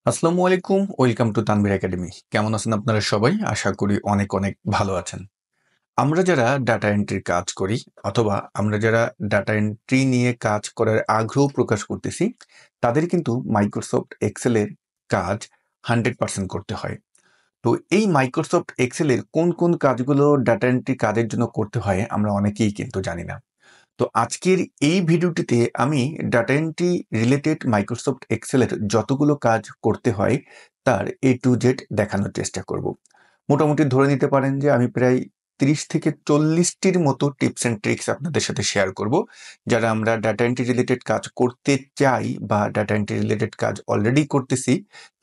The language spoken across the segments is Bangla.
আসসালামু আলাইকুম। Welcome to Tanvir academy. কেমন আছেন আপনারা সবাই? আশা করি অনেক, অনেক ভালো আছেন। আমরা যারা ডাটা এন্ট্রির কাজ করি অথবা আমরা যারা ডাটা এন্ট্রি নিয়ে কাজ করার আগ্রহ প্রকাশ করতেছি, তাদের কিন্তু মাইক্রোসফট এক্সেলের কাজ 100% করতে হয়। তো এই মাইক্রোসফট এক্সেলের কোন কাজগুলো ডাটা এন্ট্রি কাজের জন্য করতে হয় আমরা অনেকেই কিন্তু জানি না। তো আজকের এই ভিডিওটিতে আমি ডাটা এন্ট্রি রিলেটেড মাইক্রোসফট এক্সেলের যতগুলো কাজ করতে হয় তার A to Z দেখানোর চেষ্টা করব। মোটামুটি ধরে নিতে পারেন যে আমি প্রায় 30 থেকে 40টির মতো টিপস অ্যান্ড ট্রিক্স আপনাদের সাথে শেয়ার করব। যারা আমরা ডাটা এন্ট্রি রিলেটেড কাজ করতে চাই বা ডাটা এন্ট্রি রিলেটেড কাজ অলরেডি করতেছি,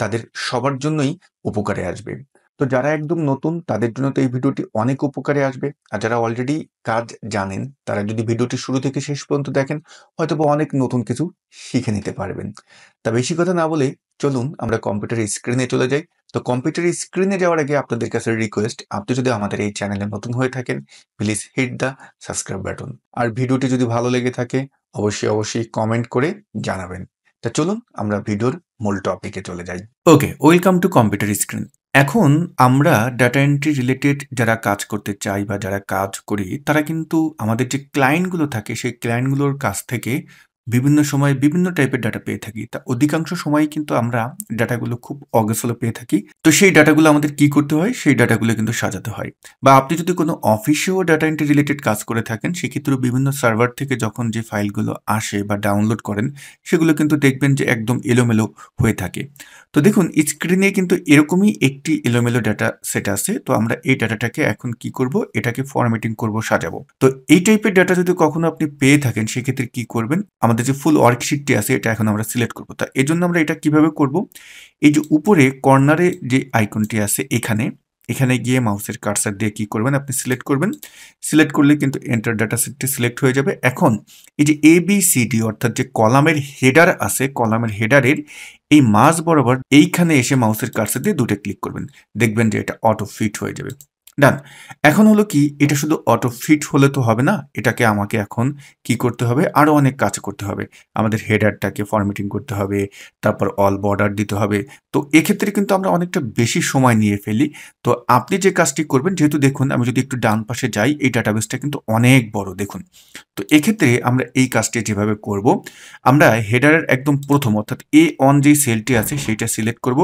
তাদের সবার জন্যই উপকারে আসবে। তো যারা একদম নতুন তাদের জন্য তো এই ভিডিওটি অনেক উপকারে আসবে। আর যারা অলরেডি কাজ জানেন তারা যদি ভিডিওটি শুরু থেকে শেষ পর্যন্ত দেখেন হয়তোবা অনেক নতুন কিছু শিখে নিতে পারবেন। তা বেশি কথা না বলে চলুন আমরা কম্পিউটারের স্ক্রিনে চলে যাই। তো কম্পিউটারের স্ক্রিনে যাওয়ার আগে আপনাদের কাছে রিকোয়েস্ট, আপনি যদি আমাদের এই চ্যানেলে নতুন হয়ে থাকেন please hit the subscribe button. আর ভিডিওটি যদি ভালো লেগে থাকে অবশ্যই কমেন্ট করে জানাবেন। তা চলুন আমরা ভিডিওর মূল টপিকে চলে যাই। ওকে, ওয়েলকাম টু কম্পিউটার স্ক্রিন। এখন আমরা ডাটা এন্ট্রি রিলেটেড যারা কাজ করতে চাই বা যারা কাজ করি তারা কিন্তু আমাদের যে ক্লায়েন্টগুলো থাকে সেই ক্লায়েন্টগুলোর কাছ থেকে বিভিন্ন সময় বিভিন্ন টাইপের ডাটা পেয়ে থাকি। তা অধিকাংশ সময়ই কিন্তু আমরা ডাটাগুলো খুব অগোছালো পেয়ে থাকি। তো সেই ডাটাগুলো আমাদের কি করতে হয়? সেই ডাটাগুলো কিন্তু সাজাতে হয়। বা আপনি যদি কোনো অফিসেও ডাটা এন্ট্রি রিলেটেড কাজ করে থাকেন সেক্ষেত্রেও বিভিন্ন সার্ভার থেকে যখন যে ফাইলগুলো আসে বা ডাউনলোড করেন সেগুলো কিন্তু দেখবেন যে একদম এলোমেলো হয়ে থাকে। তো দেখুন স্ক্রিনে কিন্তু এরকমই একটি এলোমেলো ডাটা সেট আছে। তো আমরা এই ডাটাটাকে এখন কি করব? এটাকে ফরম্যাটিং করব, সাজাবো। তো এই টাইপের ডাটা যদি কখনো আপনি পেয়ে থাকেন সেক্ষেত্রে কি করবেন? আমাদের যে ফুল ওয়ার্কশিটটি আছে এটা এখন আমরা সিলেক্ট করব। তা এজন্য আমরা এটা কিভাবে করব? এই যে উপরে কর্নারে যে আইকনটি আছে এখানে গিয়ে মাউসের কার্সার দিয়ে কি করবেন? আপনি সিলেক্ট করবেন। সিলেক্ট করলে কিন্তু এন্টার ডাটা সেটটি সিলেক্ট হয়ে যাবে। এখন এই যে ABCD অর্থাৎ যে কলামের হেডার আছে, কলামের হেডারের এই মাঝ বরাবর এইখানে এসে মাউসের কার্সর দিয়ে ২ টা ক্লিক করবেন। দেখবেন যে এটা অটো ফিট হয়ে যাবে। ডান। এখন হলো কি এটা শুধু অটো ফিট হলে তো হবে না। এটাকে আমাকে এখন কি করতে হবে? আরো অনেক কাজ করতে হবে। আমাদের হেডারটাকে ফরম্যাটিং করতে হবে, তারপর অল বর্ডার দিতে হবে। তো এক্ষেত্রে কিন্তু আমরা অনেকটা বেশি সময় নিয়ে ফেলি। তো আপনি যে কাজটি করবেন যেহেতু দেখুন আমি যদি একটু ডান পাশে যাই এই ডাটাবেসটা কিন্তু অনেক বড় দেখুন। তো এক্ষেত্রে আমরা এই কাজটি যেভাবে করব, আমরা হেডারের একদম প্রথম অর্থাৎ A1 যেই সেলটি আছে সেইটা সিলেক্ট করব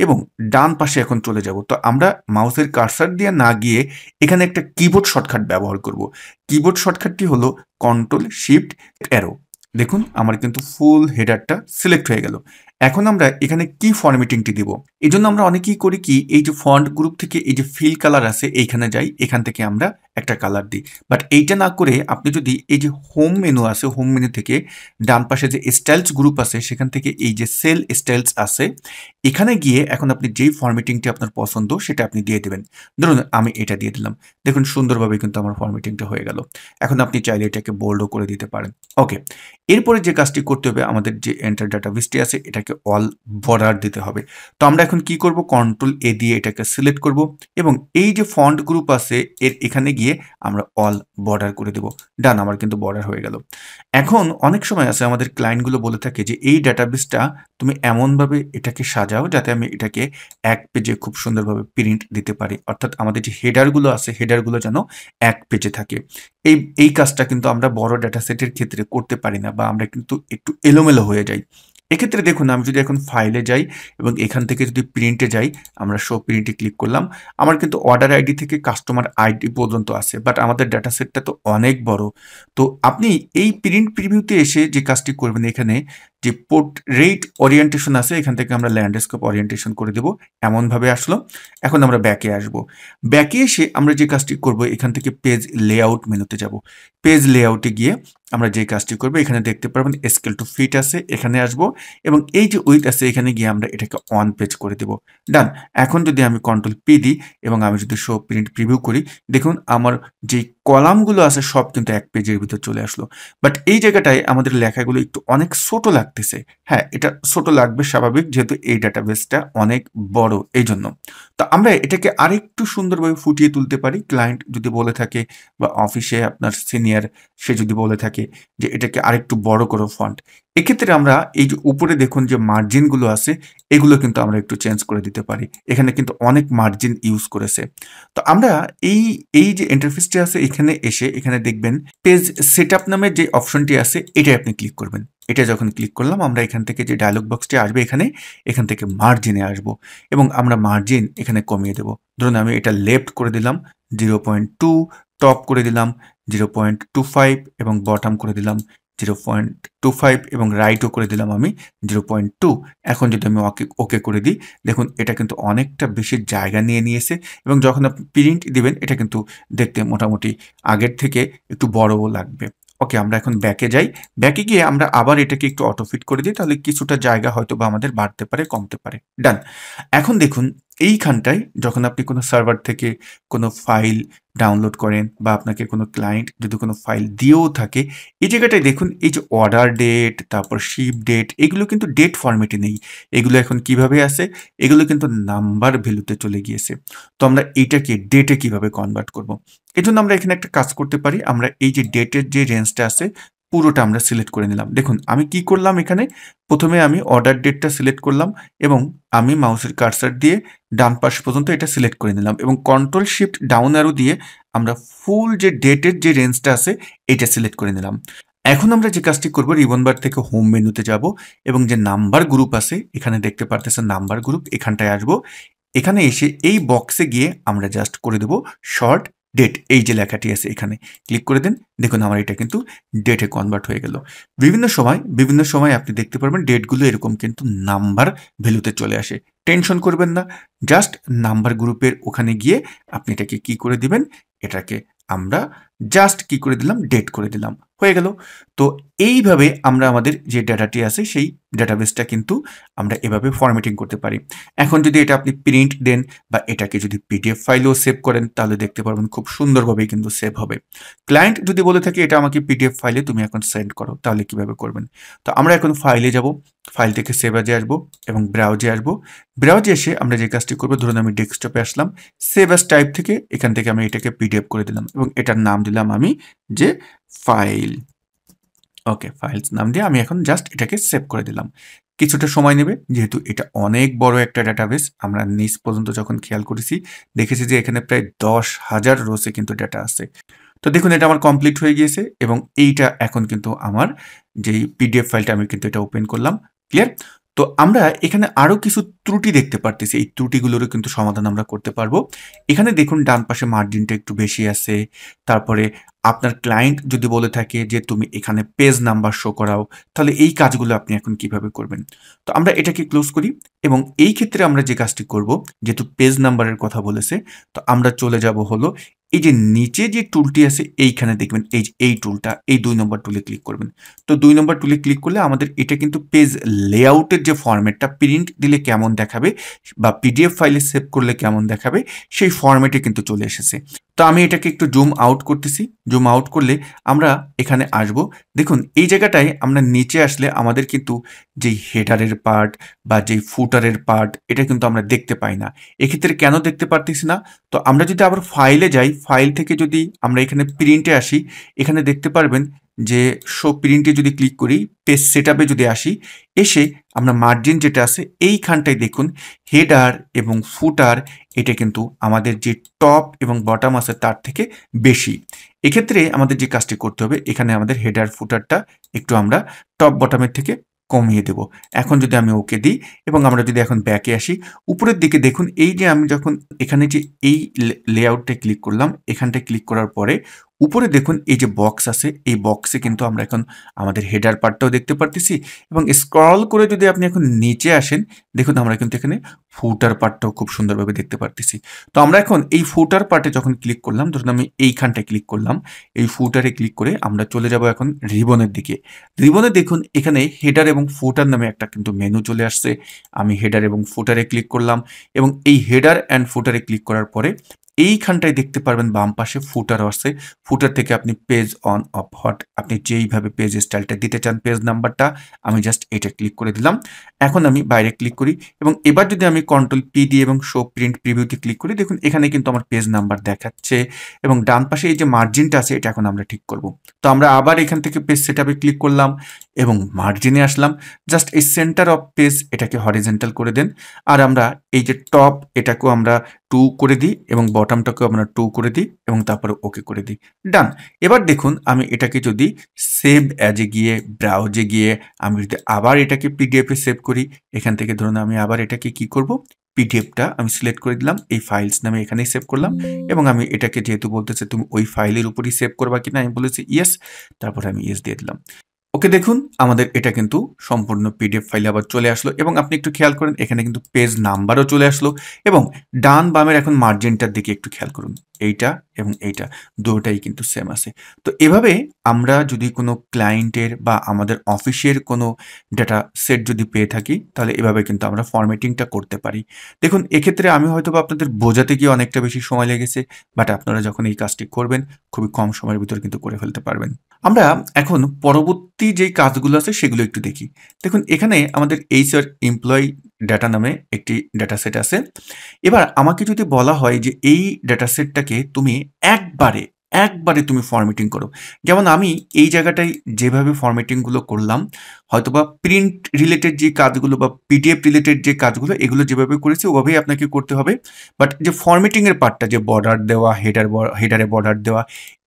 এবং ডান পাশে এখন চলে যাব। তো আমরা মাউসের কার্সার দিয়ে না গিয়ে এখানে একটা কিবোর্ড শর্টকাট ব্যবহার করব। কিবোর্ড শর্টকাটটি হলো কন্ট্রোল শিফট অ্যারো। দেখুন আমার কিন্তু ফুল হেডারটা সিলেক্ট হয়ে গেল। এখন আমরা এখানে কি ফরম্যাটিংটি দিব? এজন্য আমরা অনেকেই করি কি এই যে ফন্ট গ্রুপ থেকে এই যে ফিল কালার আছে এইখানে যাই, এখান থেকে আমরা একটা কালার দিই। বাট এইটা না করে আপনি যদি এই যে হোম মেনু আছে, হোম মেনু থেকে ডান পাশে যে স্টাইলস গ্রুপ আছে সেখান থেকে এই যে সেল স্টাইলস আছে, এখানে গিয়ে এখন আপনি যেই ফরম্যাটিংটি আপনার পছন্দ সেটা আপনি দিয়ে দিবেন। ধরুন আমি এটা দিয়ে দিলাম। দেখুন সুন্দরভাবে কিন্তু আমার ফরম্যাটিংটা হয়ে গেল। এখন আপনি চাইলে এটাকে বোল্ডও করে দিতে পারেন। ওকে। এরপরে যে কাজটি করতে হবে আমাদের যে এন্টার ডাটাবেসটি আছে এটাকে অল বর্ডার দিতে হবে। তো আমরা এখন কি করব? কন্ট্রোল A দিয়ে এটাকে সিলেক্ট করব এবং এই যে ফন্ট গ্রুপ আছে এর এখানে গিয়ে আমরা অল বর্ডার করে দেব। ডান, আমার কিন্তু বর্ডার হয়ে গেল। এখন অনেক সময় আছে আমাদের ক্লায়েন্টগুলো বলে থাকে যে এই ডাটাবেসটা তুমি এমনভাবে এটাকে সাজাও যাতে আমি এটাকে এক পেজে খুব সুন্দরভাবে প্রিন্ট দিতে পারি। অর্থাৎ আমাদের যে হেডারগুলো আছে হেডারগুলো যেন এক পেজে থাকে। এই কাজটা কিন্তু আমরা বড় ডাটা সেটের ক্ষেত্রে করতে পারি না বা আমরা কিন্তু একটু এলোমেলো হয়ে যাই। এক্ষেত্রে দেখুন আমি যদি এখন ফাইলে যাই এবং এখান থেকে যদি প্রিন্টে যাই, আমরা শো প্রিন্টে ক্লিক করলাম। আমার কিন্তু অর্ডার আইডি থেকে কাস্টমার আইডি পর্যন্ত আছে। বাট আমাদের ডাটা সেটটা তো অনেক বড়। তো আপনি এই প্রিন্ট প্রিভিউতে এসে যে কাজটি করবেন এখানে যে পোর্ট্রেইট ওরিয়েন্টেশন আছে এখান থেকে আমরা ল্যান্ডস্কেপ ওরিয়েন্টেশন করে দেব। এমনভাবে আসলো। এখন আমরা ব্যাকে আসব। ব্যাকে এসে আমরা যে কাজটি করব এখান থেকে পেজ লেআউট মেনুতে যাব। পেজ লেআউটে গিয়ে আমরা যে কাজটি করব এখানে দেখতে পারবেন স্কেল টু ফিট আছে, এখানে আসব এবং এই যে উইথ আছে এখানে গিয়ে আমরা এটাকে অন পেজ করে দেব। ডান। এখন যদি আমি কন্ট্রোল পি দিই এবং আমি যদি শো প্রিন্ট প্রিভিউ করি, দেখুন আমার যে কলামগুলো আছে সব কিন্তু এক পেজের ভিতর চলে আসলো। বাট এই জায়গাটায় আমাদের লেখাগুলো একটু অনেক ছোট লাগতেছে। হ্যাঁ, এটা ছোট লাগবে স্বাভাবিক যেহেতু এই ডাটাবেসটা অনেক বড় এইজন্য। তো আমরা এটাকে আরেকটু সুন্দরভাবে ফুটিয়ে তুলতে পারি। ক্লায়েন্ট যদি বলে থাকে বা অফিসে আপনার সিনিয়র সে যদি বলে থাকে যে এটাকে আরেকটু বড় করো ফন্ট। এক্ষেত্রে আমরা এই যে উপরে দেখুন যে মার্জিনগুলো আছে, এগুলো কিন্তু আমরা একটু চেঞ্জ করে দিতে পারি। এখানে কিন্তু অনেক মার্জিন ইউজ করেছে। তো আমরা এই যে ইন্টারফেসটি আছে এখানে এসে এখানে দেখবেন পেজ সেটআপ নামের যে অপশনটি আছে এটাই আপনি ক্লিক করবেন। এটা যখন ক্লিক করলাম আমরা এখান থেকে যে ডায়লগ বক্সটি আসবে এখান থেকে মার্জিনে আসবো এবং আমরা মার্জিন এখানে কমিয়ে দেব। ধরুন আমি এটা লেফট করে দিলাম 0.2, টপ করে দিলাম 0.25 এবং বটম করে দিলাম 0.25 এবং রাইটও করে দিলাম আমি 0.2। এখন যদি আমি ওকে করে দিই, দেখুন এটা কিন্তু অনেকটা বেশি জায়গা নিয়ে নিয়েছে এবং যখন আপনি প্রিন্ট দিবেন এটা কিন্তু দেখতে মোটামুটি আগের থেকে একটু বড়ও লাগবে। ওকে, আমরা এখন ব্যাকে যাই। ব্যাকে গিয়ে আমরা আবার এটাকে একটু অটোফিট করে দিই, তাহলে কিছুটা জায়গা হয়তো বা আমাদের বাড়তে পারে, কমতে পারে। ডান। এখন দেখুন এইখানটায় যখন আপনি কোনো সার্ভার থেকে কোনো ফাইল ডাউনলোড করেন বা আপনাকে কোনো ক্লায়েন্ট যদি কোনো ফাইল দিয়েও থাকে, এই জায়গাটায় দেখুন এই যে অর্ডার ডেট, তারপর শিপ ডেট, এগুলো কিন্তু ডেট ফরম্যাটে নেই। এগুলো এখন কিভাবে আছে? এগুলো কিন্তু নাম্বার ভ্যালুতে চলে গিয়েছে। তো আমরা এইটাকে ডেটে কিভাবে কনভার্ট করব? এজন্য আমরা এখানে একটা কাজ করতে পারি। আমরা এই যে ডেটের যে রেঞ্জটা আছে পুরোটা আমরা সিলেক্ট করে নিলাম। দেখুন আমি কি করলাম এখানে? প্রথমে আমি অর্ডার ডেটটা সিলেক্ট করলাম এবং আমি মাউসের কার্সার দিয়ে ডান পাশ পর্যন্ত এটা সিলেক্ট করে নিলাম এবং কন্ট্রোল শিফট ডাউন অ্যারো দিয়ে আমরা ফুল যে ডেটের যে রেঞ্জটা আছে এটা সিলেক্ট করে নিলাম। এখন আমরা যে কাজটি করব, রিবন বার থেকে হোম মেনুতে যাব এবং যে নাম্বার গ্রুপ আছে এখানে দেখতে পারতেছেন নাম্বার গ্রুপ, এখানটায় আসবো। এখানে এসে এই বক্সে গিয়ে আমরা জাস্ট করে দেব শর্ট ডেট, এই যে লেখাটি আছে এখানে ক্লিক করে দেন। দেখুন আমার এটা কিন্তু ডেটে কনভার্ট হয়ে গেল। বিভিন্ন সময় আপনি দেখতে পারবেন ডেটগুলো এরকম কিন্তু নাম্বার ভ্যালুতে চলে আসে। টেনশন করবেন না, জাস্ট নাম্বার গ্রুপের ওখানে গিয়ে আপনি এটাকে কি করে দিবেন, এটাকে আমরা জাস্ট কি করে দিলাম, ডেট করে দিলাম, হয়ে গেল। তো এইভাবে আমরা আমাদের যে ডাটাটি আছে সেই ডাটাবেসটা কিন্তু আমরা এভাবে ফরম্যাটিং করতে পারি। এখন যদি এটা আপনি প্রিন্ট দেন বা এটাকে যদি পিডিএফ ফাইলেও সেভ করেন তাহলে দেখতে পারবেন খুব সুন্দরভাবেই কিন্তু সেভ হবে। ক্লায়েন্ট যদি বলে থাকে এটা আমাকে পিডিএফ ফাইলে তুমি এখন সেন্ড করো, তাহলে কিভাবে করবেন? তো আমরা এখন ফাইলে যাব, ফাইল থেকে সেভ অ্যাজে আসবো এবং ব্রাউজে আসবো। ব্রাউজে এসে আমরা যে কাজটি করবো, ধরুন আমি ডেস্কটপে আসলাম, সেভ অ্যাজ টাইপ থেকে এখান থেকে আমি এটাকে পিডিএফ করে দিলাম এবং এটার নাম দিলাম আমি যে ফাইল। ওকে, ফাইলস নাম দিয়ে আমি এখন জাস্ট এটাকে সেভ করে দিলাম। কিছুটা সময় নেবে যেহেতু এটা অনেক বড় একটা ডাটাবেস। আমরা নিচ পর্যন্ত যখন খেয়াল করেছি দেখেছি যে এখানে প্রায় 10,000 রোসে কিন্তু ডাটা আছে। তো দেখুন এটা আমার কমপ্লিট হয়ে গিয়েছে এবং এইটা এখন কিন্তু আমার যেই পিডিএফ ফাইলটা আমি কিন্তু এটা ওপেন করলাম। ক্লিয়ার? তো আমরা এখানে আরো কিছু ত্রুটি দেখতে পারতেছি। এই ত্রুটিগুলোরও কিন্তু সমাধান আমরা করতে পারবো। এখানে দেখুন ডান পাশে মার্জিনটা একটু বেশি আছে। তারপরে আপনার ক্লায়েন্ট যদি বলে থাকে যে তুমি এখানে পেজ নাম্বার শো করাও, তাহলে এই কাজগুলো আপনি এখন কিভাবে করবেন? তো আমরা এটাকে ক্লোজ করি এবং এই ক্ষেত্রে আমরা যে কাজটি করব, যেহেতু পেজ নাম্বারের কথা বলেছে, তো আমরা চলে যাব হলো এই যে নিচে যে টুলটি আছে এইখানে দেখবেন এই যে এই টুলটা, এই 2 নম্বর টুলে ক্লিক করবেন। তো 2 নম্বর টুলে ক্লিক করলে আমাদের এটা কিন্তু পেজ লেআউটের যে ফরম্যাটটা প্রিন্ট দিলে কেমন দেখাবে বা পিডিএফ ফাইলে সেভ করলে কেমন দেখাবে সেই ফরম্যাটে কিন্তু চলে এসেছে। তো আমি এটাকে একটু জুম আউট করতেছি। জুম আউট করলে আমরা এখানে আসব। দেখুন এই জায়গাটায় আমরা নিচে আসলে আমাদের কিন্তু যেই হেডারের পার্ট বা যেই ফুটারের পার্ট এটা কিন্তু আমরা দেখতে পাই না। এক্ষেত্রে কেন দেখতে পারতেছি না? তো আমরা যদি আবার ফাইলে যাই, ফাইল থেকে যদি আমরা এখানে প্রিন্টে আসি, এখানে দেখতে পারবেন যে শো প্রিন্টে যদি ক্লিক করি, পেজ সেটআপে যদি আসি, এসে আমরা মার্জিন যেটা আছে এইখানটায় দেখুন হেডার এবং ফুটার এটা কিন্তু আমাদের যে টপ এবং বটম আছে তার থেকে বেশি। এক্ষেত্রে আমাদের যে কাজটি করতে হবে, এখানে আমাদের হেডার ফুটারটা একটু আমরা টপ বটমের থেকে কমিয়ে দেব। এখন যদি আমি ওকে দিই এবং আমরা যদি এখন ব্যাকে আসি, উপরের দিকে দেখুন এই যে আমি যখন এখানে যে এই লেআউটটায় ক্লিক করলাম, এখানটায় ক্লিক করার পরে উপরে দেখুন এই যে বক্স আছে, এই বক্সে কিন্তু আমরা এখন আমাদের হেডার পার্টটাও দেখতে পারতেছি এবং স্ক্রল করে যদি আপনি এখন নিচে আসেন, দেখুন আমরা কিন্তু এখানে ফুটার পার্টটাও খুব সুন্দরভাবে দেখতে পারতেছি। তো আমরা এখন এই ফুটার পার্টে যখন ক্লিক করলাম, ধরুন আমি এইখানটায় ক্লিক করলাম, এই ফুটারে ক্লিক করে আমরা চলে যাব এখন রিবনের দিকে। রিবনে দেখুন এখানে হেডার এবং ফুটার নামে একটা কিন্তু মেনু চলে আসছে। আমি হেডার এবং ফুটারে ক্লিক করলাম এবং এই হেডার অ্যান্ড ফুটারে ক্লিক করার পরে এইখানটায় দেখতে পারবেন বাম পাশে ফুটারও আছে। ফুটার থেকে আপনি পেজ অন অফ হট আপনি যেইভাবে পেজ স্টাইলটা দিতে চান, পেজ নাম্বারটা আমি জাস্ট এটা ক্লিক করে দিলাম। এখন আমি বাইরে ক্লিক করি এবং এবার যদি আমি কন্ট্রোল পি দিয়ে এবং শো প্রিন্ট প্রিভিউতে ক্লিক করি, দেখুন এখানে কিন্তু আমার পেজ নাম্বার দেখাচ্ছে এবং ডান পাশে এই যে মার্জিনটা আছে এটা এখন আমরা ঠিক করব। তো আমরা আবার এখান থেকে পেজ সেটআপে ক্লিক করলাম এবং মার্জিনে আসলাম। জাস্ট এই সেন্টার অফ পেজ এটাকে হরিজন্টাল করে দেন। আর আমরা এই যে টপ এটাকেও আমরা 2 করে দিই এবং বটমটাকেও আমরা 2 করে দিই এবং তারপরে ওকে করে দিই। ডান। এবার দেখুন আমি এটাকে যদি সেভ অ্যাজ এ গিয়ে ব্রাউজে গিয়ে আমি যদি আবার এটাকে পিডিএফ এ সেভ করি, এখান থেকে ধরুন আমি আবার এটাকে কি করব? পিডিএফটা আমি সিলেক্ট করে দিলাম। এই ফাইলস নামে এখানেই সেভ করলাম এবং আমি এটাকে যেহেতু বলতেছে তুমি ওই ফাইলের উপরই সেভ করবা কিনা আমি বলেছি ইয়েস। তারপরে আমি ইয়েস দিয়ে দিলাম। ওকে দেখুন আমাদের এটা কিন্তু সম্পূর্ণ পিডিএফ ফাইলে আবার চলে আসলো এবং আপনি একটু খেয়াল করেন এখানে কিন্তু পেজ নাম্বারও চলে আসলো এবং ডান বামের এখন মার্জিনটার দিকে একটু খেয়াল করুন। এইটা এবং এইটা দুটোটাই কিন্তু সেম আছে। তো এভাবে আমরা যদি কোনো ক্লায়েন্টের বা আমাদের অফিসের কোনো ডেটা সেট যদি পেয়ে থাকি তাহলে এভাবে কিন্তু আমরা ফরম্যাটিংটা করতে পারি। দেখুন এক্ষেত্রে আমি হয়তোবা আপনাদের বোঝাতে গিয়ে অনেকটা বেশি সময় লেগেছে, বাট আপনারা যখন এই কাজটি করবেন খুবই কম সময়ের ভিতর কিন্তু করে ফেলতে পারবেন। আমরা এখন পরবর্তী যেই কাজগুলো আছে সেগুলো একটু দেখি। দেখুন এখানে আমাদের HR এমপ্লয়ি ডাটা নামে একটি ডাটা সেট আছে। এবার আমাকে যদি বলা হয় যে এই ডাটা সেটটাকে তুমি একবারে তুমি ফরম্যাটিং করো। যেমন আমি এই জায়গাটায় যেভাবে ফরম্যাটিংগুলো করলাম, হয়তোবা প্রিন্ট রিলেটেড যে কাজগুলো বা পিডিএফ রিলেটেড যে কাজগুলো এগুলো যেভাবে করেছি ওভাবেই আপনাকে করতে হবে। বাট যে ফরম্যাটিং এর পার্টটা যে বর্ডার দেওয়া, হেডারে বর্ডার দেওয়া,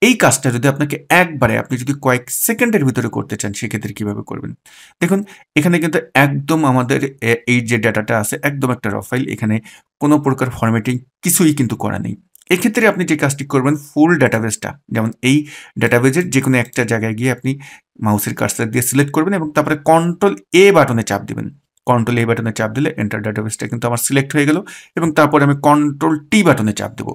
এই কাজটা যদি আপনাকে একবারে আপনি যদি কয়েক সেকেন্ডের ভিতরে করতে চান সেক্ষেত্রে কিভাবে করবেন? দেখুন এখানে কিন্তু একদম আমাদের এই যে ডাটাটা আছে একদম একটা র ফাইল। এখানে কোনো প্রকার ফরম্যাটিং কিছুই কিন্তু করা নেই। এক্ষেত্রে আপনি যে কাজটি করবেন ফুল ডাটাবেসটা, যেমন এই ডাটাবেজের যেকোনো একটা জায়গায় গিয়ে আপনি মাউসের কার্সর দিয়ে সিলেক্ট করবেন এবং তারপরে কন্ট্রোল এ বাটনে চাপ দিবেন। কন্ট্রোল এ বাটনে চাপ দিলে এন্টার ডাটাবেসটা কিন্তু আমার সিলেক্ট হয়ে গেল এবং তারপরে আমি কন্ট্রোল টি বাটনে চাপ দেব।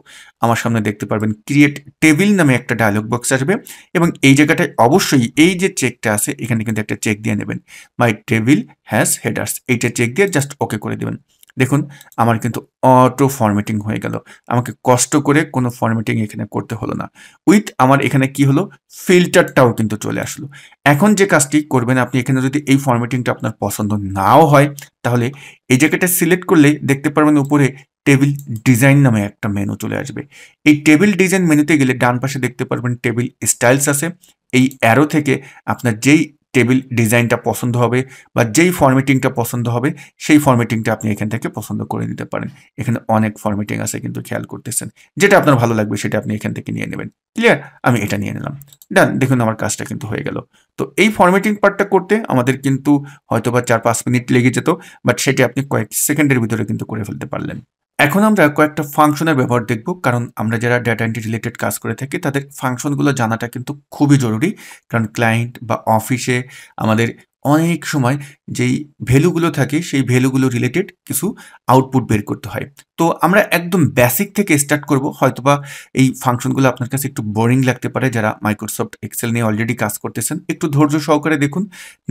আমার সামনে দেখতে পারবেন ক্রিয়েট টেবিল নামে একটা ডায়লগ বক্স আসবে এবং এই জায়গাটায় অবশ্যই এই যে চেকটা আছে এখানে কিন্তু একটা চেক দিয়ে নেবেন। মাই টেবিল হ্যাজ হেডার্স, এইটা চেক দিয়ে জাস্ট ওকে করে দেবেন। দেখুন আমার কিন্তু অটো ফরম্যাটিং হয়ে গেল। আমাকে কষ্ট করে কোনো ফরম্যাটিং এখানে করতে হলো না। উইথ আমার এখানে কি হলো? ফিল্টারটাও কিন্তু চলে আসলো। এখন যে কাজটি করবেন আপনি এখানে যদি এই ফরম্যাটিংটা আপনার পছন্দ নাও হয়, তাহলে এই জায়গাটা সিলেক্ট করলে দেখতে পারবেন উপরে টেবিল ডিজাইন নামে একটা মেনু চলে আসবে। এই টেবিল ডিজাইন মেনুতে গেলে ডান পাশে দেখতে পারবেন টেবিল স্টাইলস আছে। এই অ্যারো থেকে আপনার যেই টেবিল ডিজাইনটা পছন্দ হবে বা যেই ফরম্যাটিংটা পছন্দ হবে সেই ফরম্যাটিংটা আপনি এখান থেকে পছন্দ করে নিতে পারেন। এখানে অনেক ফরম্যাটিং আছে কিন্তু খেয়াল করতেছেন। যেটা আপনার ভালো লাগবে সেটা আপনি এখান থেকে নিয়ে নেবেন। ক্লিয়ার? আমি এটা নিয়ে নিলাম। ডান। দেখুন আমার কাজটা কিন্তু হয়ে গেল। তো এই ফরম্যাটিং পার্টটা করতে আমাদের কিন্তু হয়তোবা ৪-৫ মিনিট লেগে যেত। বাট সেটি আপনি কয়েক সেকেন্ডের ভিতরে কিন্তু করে ফেলতে পারলেন। এখন আমরা কয়েকটা ফাংশনের ব্যবহার দেখব। কারণ আমরা যারা ডেটা এন্ট্রি রিলেটেড কাজ করে থাকি তাদের ফাংশনগুলো জানাটা কিন্তু খুবই জরুরি। কারণ ক্লায়েন্ট বা অফিসে আমাদের অনেক সময় যেই ভ্যালুগুলো থাকে সেই ভ্যালুগুলো রিলেটেড কিছু আউটপুট বের করতে হয়। তো আমরা একদম বেসিক থেকে স্টার্ট করব। হয়তোবা এই ফাংশনগুলো আপনার কাছে একটু বোরিং লাগতে পারে যারা মাইক্রোসফট এক্সেল নিয়ে অলরেডি কাজ করতেছেন। একটু ধৈর্য সহকারে দেখুন।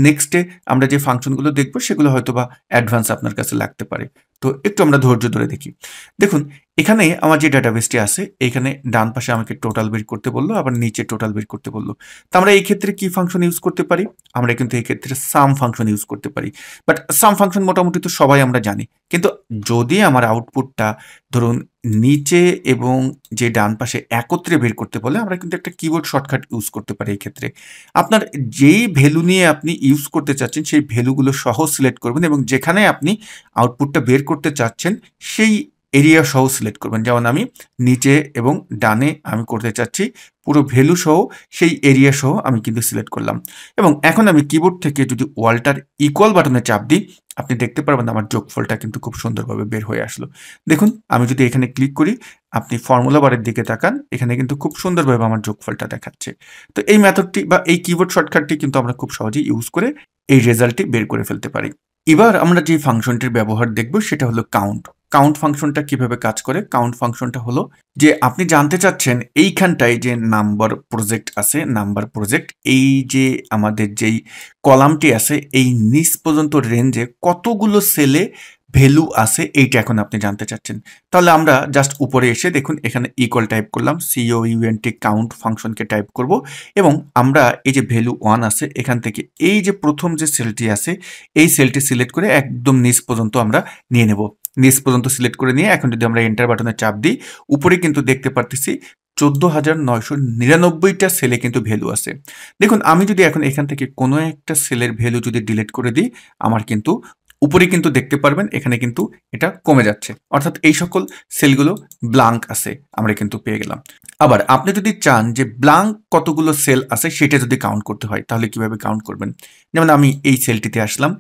নেক্সটে আমরা যে ফাংশনগুলো দেখব সেগুলো হয়তোবা অ্যাডভান্স আপনার কাছে লাগতে পারে। তো একটু আমরা ধৈর্য ধরে দেখি। দেখুন এখানে আমার যে ডাটাবেসটি আছে এখানে ডান পাশে আমাকে টোটাল বের করতে বলল, আবার নিচে টোটাল বের করতে বলল। তো আমরা এই ক্ষেত্রে কি ফাংশন ইউজ করতে পারি? আমরা কিন্তু এই ক্ষেত্রে সাম ফাংশন ইউজ করতে পারি। বাট সাম ফাংশন মোটামুটি তো সবাই আমরা জানি। কিন্তু যদি আমার আউটপুটটা ধরুন নিচে এবং যে ডান পাশে একত্রে বের করতে বলে আমরা কিন্তু একটা কিবোর্ড শর্টকাট ইউজ করতে পারি এই ক্ষেত্রে। আপনার যেই ভ্যালু নিয়ে আপনি ইউজ করতে চাচ্ছেন সেই ভ্যালুগুলো সহ সিলেক্ট করবেন এবং যেখানে আপনি আউটপুটটা বের করতে চাচ্ছেন সেই এরিয়া সহ সিলেক্ট করবেন। যেমন আমি নিচে এবং ডানে আমি করতে চাচ্ছি পুরো ভ্যালু সহ সেই এরিয়া সহ আমি কিন্তু সিলেক্ট করলাম এবং এখন আমি কিবোর্ড থেকে যদি ওয়ালটার ইকুয়াল বাটনে চাপ দিই আপনি দেখতে পারবেন আমার যোগফলটা কিন্তু খুব সুন্দরভাবে বের হয়ে আসলো। দেখুন আমি যদি এখানে ক্লিক করি আপনি ফর্মুলা বারের দিকে তাকান, এখানে কিন্তু খুব সুন্দরভাবে আমার যোগফলটা দেখাচ্ছে। তো এই মেথডটি বা এই কিবোর্ড শর্টকাটটি কিন্তু আমরা খুব সহজেই ইউজ করে এই রেজাল্টটি বের করে ফেলতে পারি। এবার আমরা যে ফাংশনটির ব্যবহার দেখব সেটা হলো কাউন্ট। কাউন্ট ফাংশনটা কিভাবে কাজ করে? কাউন্ট ফাংশনটা হলো যে আপনি জানতে চাচ্ছেন এইখানটায় যে নাম্বার প্রজেক্ট আছে, নাম্বার প্রজেক্ট এই যে আমাদের যেই কলামটি আছে এই নিচ পর্যন্ত রেঞ্জে কতগুলো সেলে ভ্যালু আছে এইটা এখন আপনি জানতে চাচ্ছেন। তাহলে আমরা জাস্ট উপরে এসে দেখুন এখানে ইকুয়াল টাইপ করলাম, COUNT কাউন্ট ফাংশনকে টাইপ করব এবং আমরা এই যে ভ্যালু 1 আছে এখান থেকে এই যে প্রথম যে সেলটি আছে এই সেলটি সিলেক্ট করে একদম নিচ পর্যন্ত আমরা নিয়ে নেব। নিচ পর্যন্ত সিলেক্ট করে নিয়ে এখন যদি আমরা এন্টার বাটনে চাপ দিই উপরে কিন্তু দেখতে পারতেছি 14,999টা সেলে কিন্তু ভ্যালু আছে। দেখুন আমি যদি এখন এখান থেকে কোনো একটা সেলের ভ্যালু যদি ডিলিট করে দিই, আমার কিন্তু উপরে কিন্তু দেখতে পারবেন এখানে কিন্তু এটা কমে যাচ্ছে। অর্থাৎ এই সকল সেলগুলো ব্লাঙ্ক আছে আমরা কিন্তু পেয়ে গেলাম। আবার আপনি যদি চান যে ব্লাঙ্ক কতগুলো সেল আছে সেটা যদি কাউন্ট করতে হয় তাহলে কিভাবে কাউন্ট করবেন? যেমন আমি এই সেলটিতে আসলাম,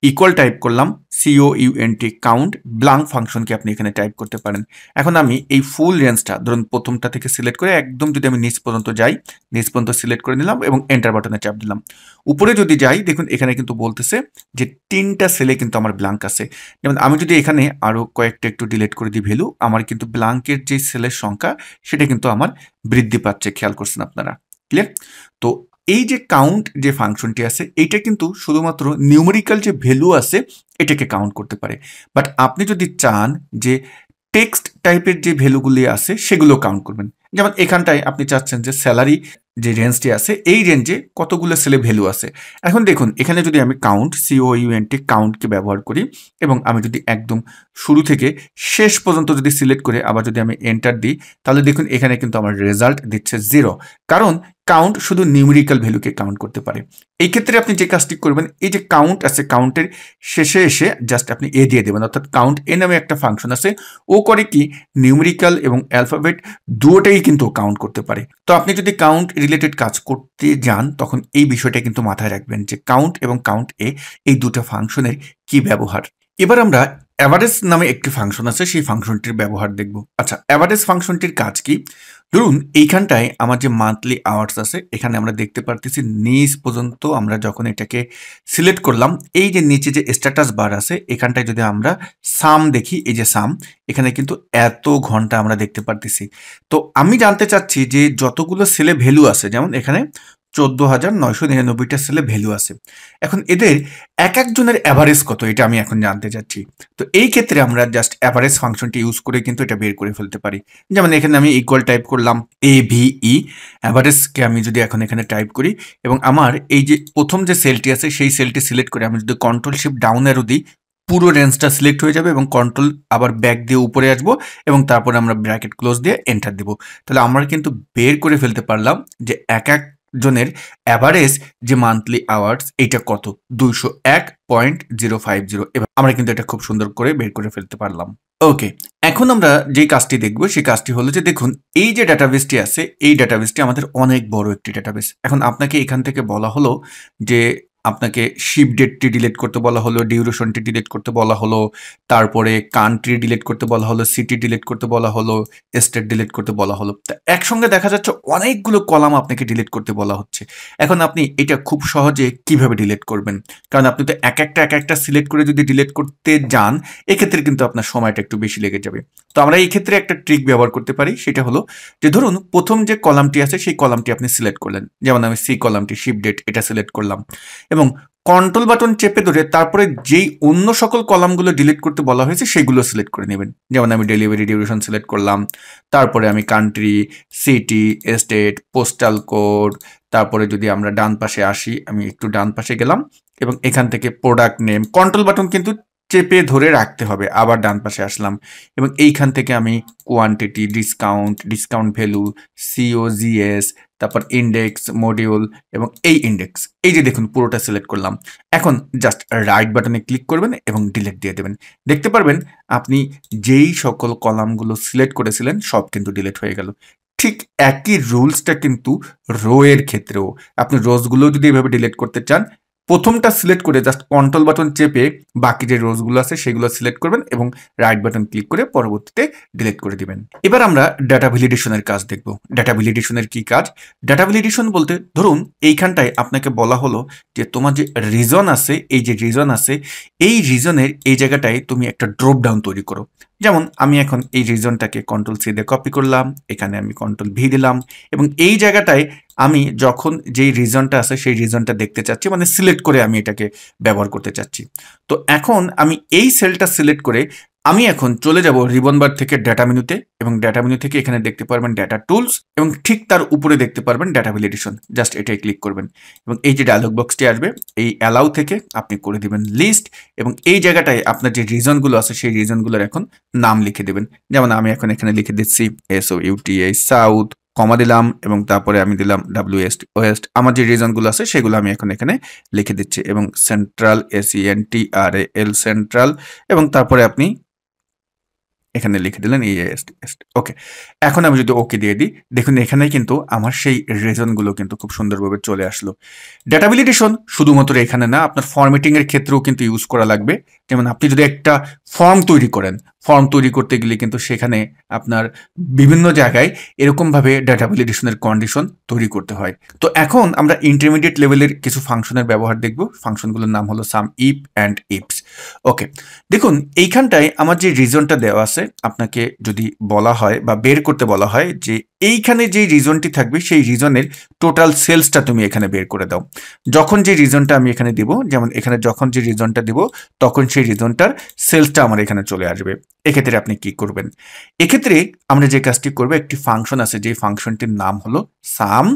ইকুয়াল টাইপ করলাম, COUNT কাউন্ট, ব্লাঙ্ক ফাংশনকে আপনি এখানে টাইপ করতে পারেন। এখন আমি এই ফুল রেঞ্জটা ধরুন প্রথমটা থেকে সিলেক্ট করে একদম যদি আমি নিচ পর্যন্ত যাই, নিচ পর্যন্ত সিলেক্ট করে নিলাম এবং এন্টার বাটনে চাপ দিলাম। উপরে যদি যাই দেখুন এখানে কিন্তু বলতেছে যে 3টা সেলে কিন্তু আমার ব্লাঙ্ক আছে। যেমন আমি যদি এখানে আরো কয়েকটা একটু ডিলিট করে দিই ভ্যালু, আমার কিন্তু ব্লাঙ্কের যে সেলের সংখ্যা সেটা কিন্তু আমার বৃদ্ধি পাচ্ছে, খেয়াল করছেন আপনারা। ক্লিয়ার? তো এই যে কাউন্ট যে ফাংশনটি আছে এইটা কিন্তু শুধুমাত্র নিউমেরিক্যাল যে ভ্যালু আছে এটাকে কাউন্ট করতে পারে। বাট আপনি যদি চান যে টেক্সট টাইপের যে ভ্যালুগুলি আছে সেগুলো কাউন্ট করবেন। যেমন এখানটায় আপনি চাচ্ছেন যে স্যালারি যে রেঞ্জটি আছে এই রেঞ্জে কতগুলো সেলে ভ্যালু আছে। এখন দেখুন এখানে যদি আমি কাউন্ট COUNT কাউন্টকে ব্যবহার করি এবং আমি যদি একদম শুরু থেকে শেষ পর্যন্ত যদি সিলেক্ট করে আবার যদি আমি এন্টার দিই তাহলে দেখুন এখানে কিন্তু আমার রেজাল্ট দিচ্ছে 0। কারণ কাউন্ট শুধু নিউমেরিক্যাল ভ্যালুকে কাউন্ট করতে পারে। এই ক্ষেত্রে আপনি যে কাজটি করবেন, এই যে কাউন্ট আছে কাউন্টের শেষে এসে জাস্ট আপনি এ দিয়ে দেবেন, অর্থাৎ কাউন্ট এ নামে একটা ফাংশন আছে, ও করে কি নিউমেরিক্যাল এবং অ্যালফাবেট দুটোটাই কিন্তু কাউন্ট করতে পারে। তো আপনি যদি কাউন্ট রিলেটেড কাজ করতে যান তখন এই বিষয়টা কিন্তু মাথায় রাখবেন যে কাউন্ট এবং কাউন্ট এ এই দুটো ফাংশনের কি ব্যবহার। এবার আমরা অ্যাভারেজ নামে একটি ফাংশন আছে সেই ফাংশনটির ব্যবহার দেখব। আচ্ছা, অ্যাভারেজ ফাংশনটির কাজ কি? ধরুন এইখানটায় আমার যে মান্থলি আওয়ার্স আছে এখানে আমরা দেখতে পারতেছি নিচ পর্যন্ত আমরা যখন এটাকে সিলেক্ট করলাম, এই যে নিচে যে স্ট্যাটাস বার আছে এখানটায় যদি আমরা সাম দেখি, এই যে সাম, এখানে কিন্তু এত ঘন্টা আমরা দেখতে পারতেছি। তো আমি জানতে চাচ্ছি যে যতগুলো সেলে ভ্যালু আছে, যেমন এখানে 14,999টা সেলে ভ্যালু আছে, এখন এদের এক একজনের অ্যাভারেজ কত এটা আমি এখন জানতে চাচ্ছি। তো এই ক্ষেত্রে আমরা জাস্ট অ্যাভারেজ ফাংশনটি ইউজ করে কিন্তু এটা বের করে ফেলতে পারি। যেমন এখানে আমি ইকুয়াল টাইপ করলাম AVE, অ্যাভারেজকে আমি যদি এখন এখানে টাইপ করি এবং আমার এই যে প্রথম যে সেলটি আছে সেই সেলটি সিলেক্ট করে আমি যদি কন্ট্রোল শিফট ডাউন অ্যারো দিই পুরো রেঞ্জটা সিলেক্ট হয়ে যাবে এবং কন্ট্রোল আবার ব্যাক দিয়ে উপরে আসবো এবং তারপরে আমরা ব্র্যাকেট ক্লোজ দিয়ে এন্টার দেবো। তাহলে আমরা কিন্তু বের করে ফেলতে পারলাম যে এক এক জনের অ্যাভারেজ যে মান্থলি আওয়ার্স এইটা কত, 201.050। এবার আমরা কিন্তু এটা খুব সুন্দর করে বের করে ফেলতে পারলাম। ওকে, এখন আমরা যে কাজটি দেখব সেই কাজটি হলো যে দেখুন এই যে ডাটাবেসটি আছে এই ডাটাবেসটি আমাদের অনেক বড় একটি ডাটাবেস। এখন আপনাকে এখান থেকে বলা হলো যে আপনাকে শিপ ডেটটি ডিলিট করতে বলা হলো, ডিউরেশনটি ডিলিট করতে বলা হলো, তারপরে কান্ট্রি ডিলিট করতে বলা হলো, সিটি ডিলিট করতে বলা হলো, স্টেট ডিলিট করতে বলা হলো। তা একসঙ্গে দেখা যাচ্ছে অনেকগুলো কলাম আপনাকে ডিলিট করতে বলা হচ্ছে। এখন আপনি এটা খুব সহজে কিভাবে ডিলিট করবেন? কারণ আপনি তো এক একটা সিলেক্ট করে যদি ডিলিট করতে যান এক্ষেত্রে কিন্তু আপনার সময়টা একটু বেশি লেগে যাবে। তো আমরা এই ক্ষেত্রে একটা ট্রিক ব্যবহার করতে পারি, সেটা হলো যে ধরুন প্রথম যে কলামটি আছে সেই কলামটি আপনি সিলেক্ট করলেন, যেমন আমি সি কলামটি শিপ ডেট এটা সিলেক্ট করলাম এবং কন্ট্রোল বাটন চেপে ধরে তারপরে যেই অন্য সকল কলামগুলো ডিলিট করতে বলা হয়েছে সেগুলো সিলেক্ট করে নেবেন। যেমন আমি ডেলিভারি ডিউরেশন সিলেক্ট করলাম, তারপরে আমি country, city, state, postal code, তারপরে যদি আমরা ডান পাশে আসি, আমি একটু ডান পাশে গেলাম এবং এখান থেকে প্রোডাক্ট নেম, কন্ট্রোল বাটন কিন্তু চেপে ধরে রাখতে হবে, আবার ডান পাশে আসলাম এবং এইখান থেকে আমি quantity, discount, discount value, COGS, তারপর ইন্ডেক্স, মডিউল এবং এই ইন্ডেক্স, এই যে দেখুন পুরোটা সিলেক্ট করলাম। এখন জাস্ট রাইট বাটনে ক্লিক করবেন এবং ডিলিট দিয়ে দেবেন। দেখতে পারবেন আপনি যেই সকল কলামগুলো সিলেক্ট করেছিলেন সব কিন্তু ডিলিট হয়ে গেল। ঠিক একই রুলসটা কিন্তু রো এর ক্ষেত্রেও, আপনি রোজগুলো যদি এভাবে ডিলিট করতে চান প্রথমটা সিলেক্ট করে জাস্ট কন্ট্রোল বাটন চেপে বাকি যে রোজগুলো আছে সেগুলো সিলেক্ট করবেন এবং রাইট বাটন ক্লিক করে পরবর্তীতে ডিলিট করে দিবেন। এবার আমরা ডাটা ভ্যালিডেশনের কাজ দেখব। ডাটা ভ্যালিডেশনের কি কাজ? ডাটা ভ্যালিডেশন বলতে ধরুন এইখানটায় আপনাকে বলা হলো যে তোমার যে রিজন আছে, এই যে রিজন আছে এই রিজনের এই জায়গাটায় তুমি একটা ড্রপ ডাউন তৈরি করো। যেমন আমি এখন এই রিজনটাকে কন্ট্রোল সি দিয়ে কপি করলাম, এখানে আমি কন্ট্রোল ভি দিলাম এবং এই জায়গাটায় আমি যখন যেই রিজনটা আছে সেই রিজনটা দেখতে চাচ্ছি, মানে সিলেক্ট করে আমি এটাকে ব্যবহার করতে চাচ্ছি। তো এখন আমি এই সেলটা সিলেক্ট করে আমি এখন চলে যাব রিবন বার থেকে ডাটা মেনুতে এবং ডাটা মেনু থেকে এখানে দেখতে পারবেন ডাটা টুলস এবং ঠিক তার উপরে দেখতে পারবেন ডাটা ভ্যালিডেশন। জাস্ট এটাই ক্লিক করবেন এবং এই যে ডায়লগ বক্সটি আসবে এই অ্যালাউ থেকে আপনি করে দিবেন লিস্ট এবং এই জায়গাটায় আপনার যে রিজনগুলো আছে সেই রিজনগুলোর এখন নাম লিখে দেবেন। যেমন আমি এখন এখানে লিখে দিচ্ছি SOUTA সাউথ, কমা দিলাম এবং তারপরে আমি দিলাম ওয়েস্ট ওয়েস্ট। আমার যে রিজনগুলো আছে সেগুলো আমি এখন এখানে লিখে দিচ্ছি এবং সেন্ট্রাল SENTRAL সেন্ট্রাল এবং তারপরে আপনি এখানে লিখে দিলেন ইস্ট ইস্ট। ওকে, এখন আমি যদি ওকে দিয়ে দিই, দেখুন এখানে কিন্তু আমার সেই রিজনগুলো কিন্তু খুব সুন্দরভাবে চলে আসলো। ডেটা ভ্যালিডেশন শুধুমাত্র এখানে না, আপনার ফরম্যাটিং এর ক্ষেত্রেও কিন্তু ইউজ করা লাগবে। যেমন আপনি যদি একটা ফর্ম তৈরি করেন, ফর্ম তৈরি করতে গেলে কিন্তু সেখানে আপনার বিভিন্ন জায়গায় এরকমভাবে ডেটা ভ্যালিডেশনের কন্ডিশন তৈরি করতে হয়। তো এখন আমরা ইন্টারমিডিয়েট লেভেলের কিছু ফাংশনের ব্যবহার দেখব। ফাংশনগুলোর নাম হলো সাম, ইফ অ্যান্ড ইফস। ওকে, দেখুন এইখানটায় আমার যে রিজনটা দেওয়া আছে, আপনাকে যদি বলা হয় বা বের করতে বলা হয় যে এইখানে যে রিজনটি থাকবে সেই রিজনের টোটাল সেলসটা তুমি এখানে বের করে দাও। যখন যে রিজনটা আমি এখানে দিব, যেমন এখানে যখন যে রিজনটা দিব তখন সেই রিজনটার সেলসটা আমার এখানে চলে আসবে। এক্ষেত্রে আপনি কি করবেন? এক্ষেত্রে আমরা যে কাজটি করবো, একটি ফাংশন আছে যে ফাংশনটির নাম হলো সাম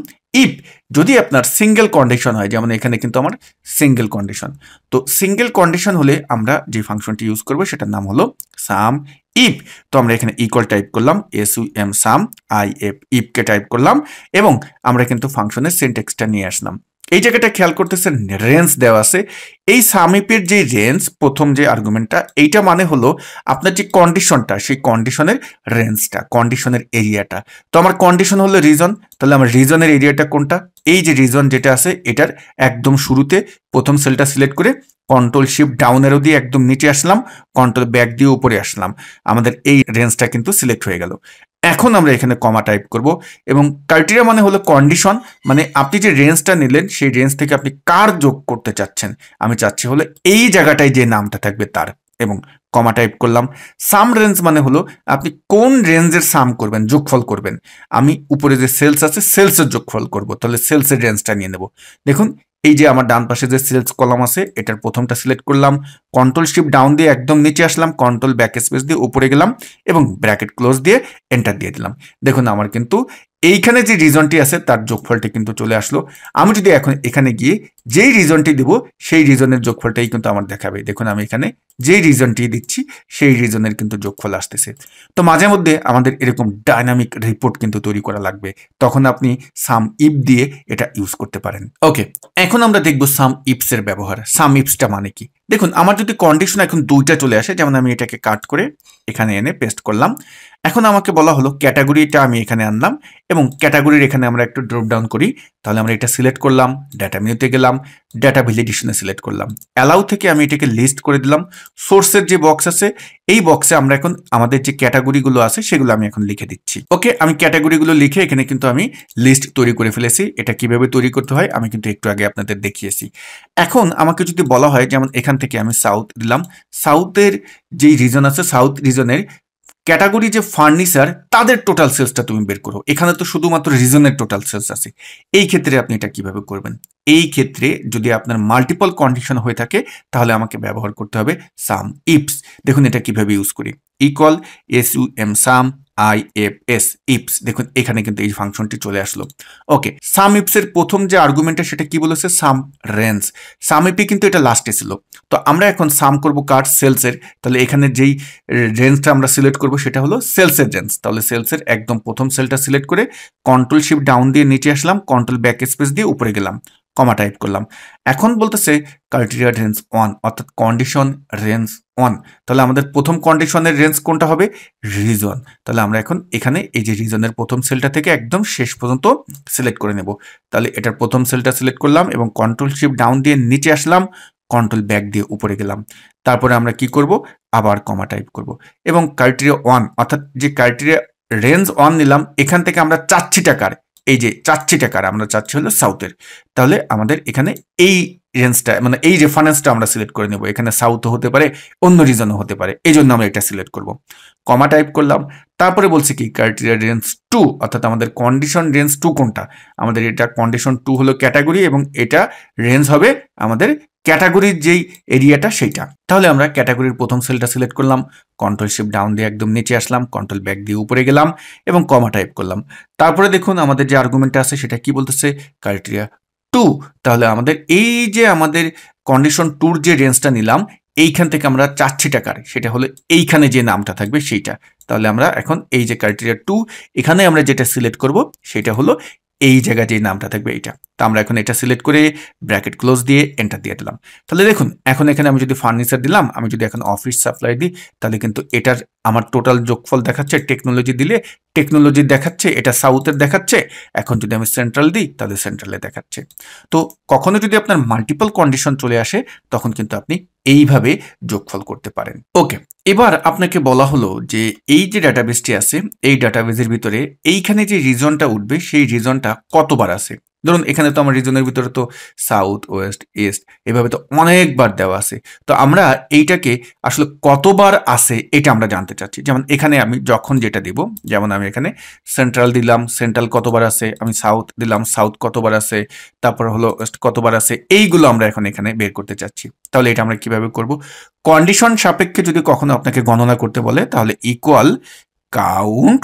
ইফ। যদি আপনার সিঙ্গেল কন্ডিশন হয়, যেমন এখানে কিন্তু আমার সিঙ্গেল কন্ডিশন, তো সিঙ্গেল কন্ডিশন হলে আমরা যে ফাংশনটি ইউজ করবো সেটার নাম হলো সাম ইফ। তো আমরা এখানে ইকুয়াল টাইপ করলাম, SUM সাম IF, ইফকে টাইপ করলাম এবং আমরা কিন্তু ফাংশনের সিনট্যাক্সটা নিয়ে আসলাম। এই জায়গাটা খেয়াল করতেছেন রেঞ্জ দেওয়া আছে। এই সাম ইফের যে রেঞ্জ, প্রথম যে আর্গুমেন্টটা, এইটা মানে হলো আপনার যে কন্ডিশনটা, সেই কন্ডিশনের রেঞ্জটা, কন্ডিশনের এরিয়াটা। তো আমার কন্ডিশন হলো রিজন, তাহলে আমার রিজনের এরিয়াটা কোনটা? এই যে রিজন যেটা আছে এটার একদম শুরুতে প্রথম সেলটা সিলেক্ট করে কন্ট্রোল শিফট ডাউন অ্যারো দিয়ে একদম নিচে আসলাম, কন্ট্রোল ব্যাক দিয়ে উপরে আসলাম, আমাদের এই রেঞ্জটা কিন্তু সিলেক্ট হয়ে গেল। এখন আমরা এখানে কমা টাইপ করব এবং ক্রাইটেরিয়া মানে হলো কন্ডিশন, মানে আপনি যে রেঞ্জটা নিলেন সেই রেঞ্জ থেকে আপনি কার যোগ করতে চাচ্ছেন। আমি চাচ্ছি হলো এই জায়গাটায় যে নামটা থাকবে তার, এবং কমা টাইপ করলাম। সাম রেঞ্জ মানে হলো আপনি কোন রেঞ্জের সাম করবেন, যোগফল করবেন। আমি উপরে যে সেলস আছে সেলসের যোগফল করব, তাহলে সেলসের রেঞ্জটা নিয়ে নেব। দেখুন এই যে আমার ডান পাশে যে সেলস কলাম আছে এটার প্রথমটা সিলেক্ট করলাম, কন্ট্রোল শিফট ডাউন দিয়ে একদম নিচে আসলাম, কন্ট্রোল ব্যাক স্পেস দিয়ে উপরে গেলাম এবং ব্র্যাকেট ক্লোজ দিয়ে এন্টার দিয়ে দিলাম। দেখুন আমার কিন্তু এইখানে যে রিজনটি আছে তার যোগফলটি কিন্তু চলে আসলো। আমি যদি এখন এখানে গিয়ে যেই রিজনটি দিব সেই রিজনের যোগফলটাই কিন্তু আমার দেখাবে। দেখুন আমি এখানে যেই রিজনটি দিচ্ছি সেই রিজনের কিন্তু যোগফল আসতেছে। তো মাঝে মধ্যে আমাদের এরকম ডাইনামিক রিপোর্ট কিন্তু তৈরি করা লাগবে, তখন আপনি সাম ইফ দিয়ে এটা ইউজ করতে পারেন। ওকে, এখন আমরা দেখব সাম ইফস এর ব্যবহার। সাম ইফসটা মানে কি? দেখুন আমার যদি কন্ডিশন এখন দুইটা চলে আসে, যেমন আমি এটাকে কাট করে এখানে এনে পেস্ট করলাম। এখন আমাকে বলা হলো ক্যাটাগরিটা আমি এখানে আনলাম এবং ক্যাটাগরির এখানে আমরা একটু ড্রপ ডাউন করি, তাহলে আমরা এটা সিলেক্ট করলাম, ডাটা মেনুতে গেলাম, ডাটা ভ্যালিডেশনে সিলেক্ট করলাম, অ্যালাউ থেকে আমি এটাকে লিস্ট করে দিলাম। সোর্সের যে বক্স আছে এই বক্সে আমরা এখন আমাদের যে ক্যাটাগরিগুলো আছে সেগুলো আমি এখন লিখে দিচ্ছি। ওকে, আমি ক্যাটাগরিগুলো লিখে এখানে কিন্তু আমি লিস্ট তৈরি করে ফেলেছি। এটা কিভাবে তৈরি করতে হয় আমি কিন্তু একটু আগে আপনাদের দেখিয়েছি। এখন আমাকে যদি বলা হয়, যেমন এখান থেকে আমি সাউথ দিলাম, সাউথের যেই রিজন আছে সাউথ রিজনের ক্যাটাগরি যে ফার্নিচার তাদের টোটাল সেলসটা তুমি বের করো। এখানে তো শুধুমাত্র রিজনের টোটাল সেলস আছে। এই ক্ষেত্রে আপনি এটা কিভাবে করবেন? এই ক্ষেত্রে যদি আপনার মাল্টিপল কন্ডিশন হয়ে থাকে তাহলে আমাকে ব্যবহার করতে হবে সাম ইফস। দেখুন এটা কিভাবে ইউজ করি, ইকুয়াল SUM সাম IFS ইফস। দেখুন এখানে কিন্তু এই ফাংশনটি চলে আসলো। ওকে, সাম ইফস এর প্রথম যে আর্গুমেন্টটা সেটা কি বলেছে? সাম রেঞ্জ। সাম ইফে কিন্তু এটা লাস্টে ছিল, তো আমরা এখন সাম করব কার? সেলসের। তাহলে এখানে যেই রেঞ্জটা আমরা সিলেক্ট করব সেটা হলো সেলসের রেঞ্জ। তাহলে সেলসের একদম প্রথম সেলটা সিলেক্ট করে কন্ট্রোল শিফট ডাউন দিয়ে নিচে আসলাম, কন্ট্রোল ব্যাক স্পেস দিয়ে উপরে গেলাম, কমা টাইপ করলাম। এখন বলতেছে ক্রাইটেরিয়া রেঞ্জ 1, অর্থাৎ কন্ডিশন রেঞ্জ 1। তাহলে আমাদের প্রথম কন্ডিশনের রেঞ্জ কোনটা হবে? রিজন। তাহলে আমরা এখন এখানে এই যে রিজনের প্রথম সেলটা থেকে একদম শেষ পর্যন্ত সিলেক্ট করে নেব। তাহলে এটার প্রথম সেলটা সিলেক্ট করলাম এবং কন্ট্রোল শিফট ডাউন দিয়ে নিচে আসলাম, কন্ট্রোল ব্যাক দিয়ে উপরে গেলাম। তারপরে আমরা কি করব? আবার কমা টাইপ করব এবং ক্রাইটেরিয়া 1, অর্থাৎ যে ক্রাইটেরিয়া রেঞ্জ 1 নিলাম, এখান থেকে আমরা চাচ্ছি টাকার, এই যে চাচ্ছি টাকার আমরা চাচ্ছি হলো সাউথের। তাহলে আমাদের এখানে এই রেঞ্জটা মানে এই রেফারেন্সটা আমরা সিলেক্ট করে নেব। এখানে সাউথও হতে পারে, অন্য রিজনও হতে পারে, এই জন্য আমরা এটা সিলেক্ট করব। কমা টাইপ করলাম। তারপরে বলছে কি ক্রাইটেরিয়া রেঞ্জ 2, অর্থাৎ আমাদের কন্ডিশন রেঞ্জ 2 কোনটা? আমাদের এটা কন্ডিশন 2 হলো ক্যাটাগরি এবং এটা রেঞ্জ হবে আমাদের ক্যাটাগরির যেই এরিয়াটা সেইটা। তাহলে আমরা ক্যাটাগরির প্রথম সেলটা সিলেক্ট করলাম, কন্ট্রোল শিফট ডাউন দিয়ে একদম নিচে আসলাম, কন্ট্রোল ব্যাক দিয়ে উপরে গেলাম এবং কমা টাইপ করলাম। তারপরে দেখুন আমাদের যে আর্গুমেন্টটা আছে সেটা কি বলতেছে? ক্রাইটেরিয়া 2। তাহলে আমাদের এই যে আমাদের কন্ডিশন 2 যে রেঞ্জটা নিলাম এইখান থেকে আমরা চাচ্ছি টাকার, সেটা হলো এইখানে যে নামটা থাকবে সেইটা। তাহলে আমরা এখন এই যে ক্রাইটেরিয়া 2 এখানে আমরা যেটা সিলেক্ট করব সেটা হলো এই জায়গায় যে নামটা থাকবে এইটা। তো আমরা এখন এটা সিলেক্ট করে ব্র্যাকেট ক্লোজ দিয়ে এন্টার দিয়ে দিলাম। তাহলে দেখুন এখন এখানে আমি যদি ফার্নিচার দিলাম, আমি যদি এখন অফিস সাপ্লাই দিই, তাহলে কিন্তু এটার আমার টোটাল যোগফল দেখাচ্ছে। টেকনোলজি দিলে টেকনোলজি দেখাচ্ছে, এটা সাউথের দেখাচ্ছে। এখন যদি আমি সেন্ট্রাল দিই তাহলে সেন্ট্রালে দেখাচ্ছে। তো কখনো যদি আপনার মাল্টিপল কন্ডিশন চলে আসে তখন কিন্তু আপনি এইভাবে যোগফল করতে পারেন। ওকে, এবার আপনাকে বলা হলো যে এই যে ডাটাবেসটি আছে এই ডাটাবেসের ভিতরে এইখানে যে রিজনটা উঠবে সেই রিজনটা কতবার আছে। ধরুন এখানে তো আমার রিজনের ভিতরে তো সাউথ, ওয়েস্ট, ইস্ট এভাবে তো অনেকবার দেওয়া আছে। তো আমরা এইটাকে আসলে কতবার আছে এটা আমরা জানতে চাচ্ছি। যেমন এখানে আমি যখন যেটা দিব, যেমন আমি এখানে সেন্ট্রাল দিলাম, সেন্ট্রাল কতবার আছে, আমি সাউথ দিলাম, সাউথ কতবার আছে, তারপর হলো ওয়েস্ট কতবার আছে, এইগুলো আমরা এখন এখানে বের করতে চাচ্ছি। তাহলে এটা আমরা কিভাবে করব? কন্ডিশন সাপেক্ষে যদি কখনো আপনাকে গণনা করতে বলে তাহলে ইকুয়াল কাউন্ট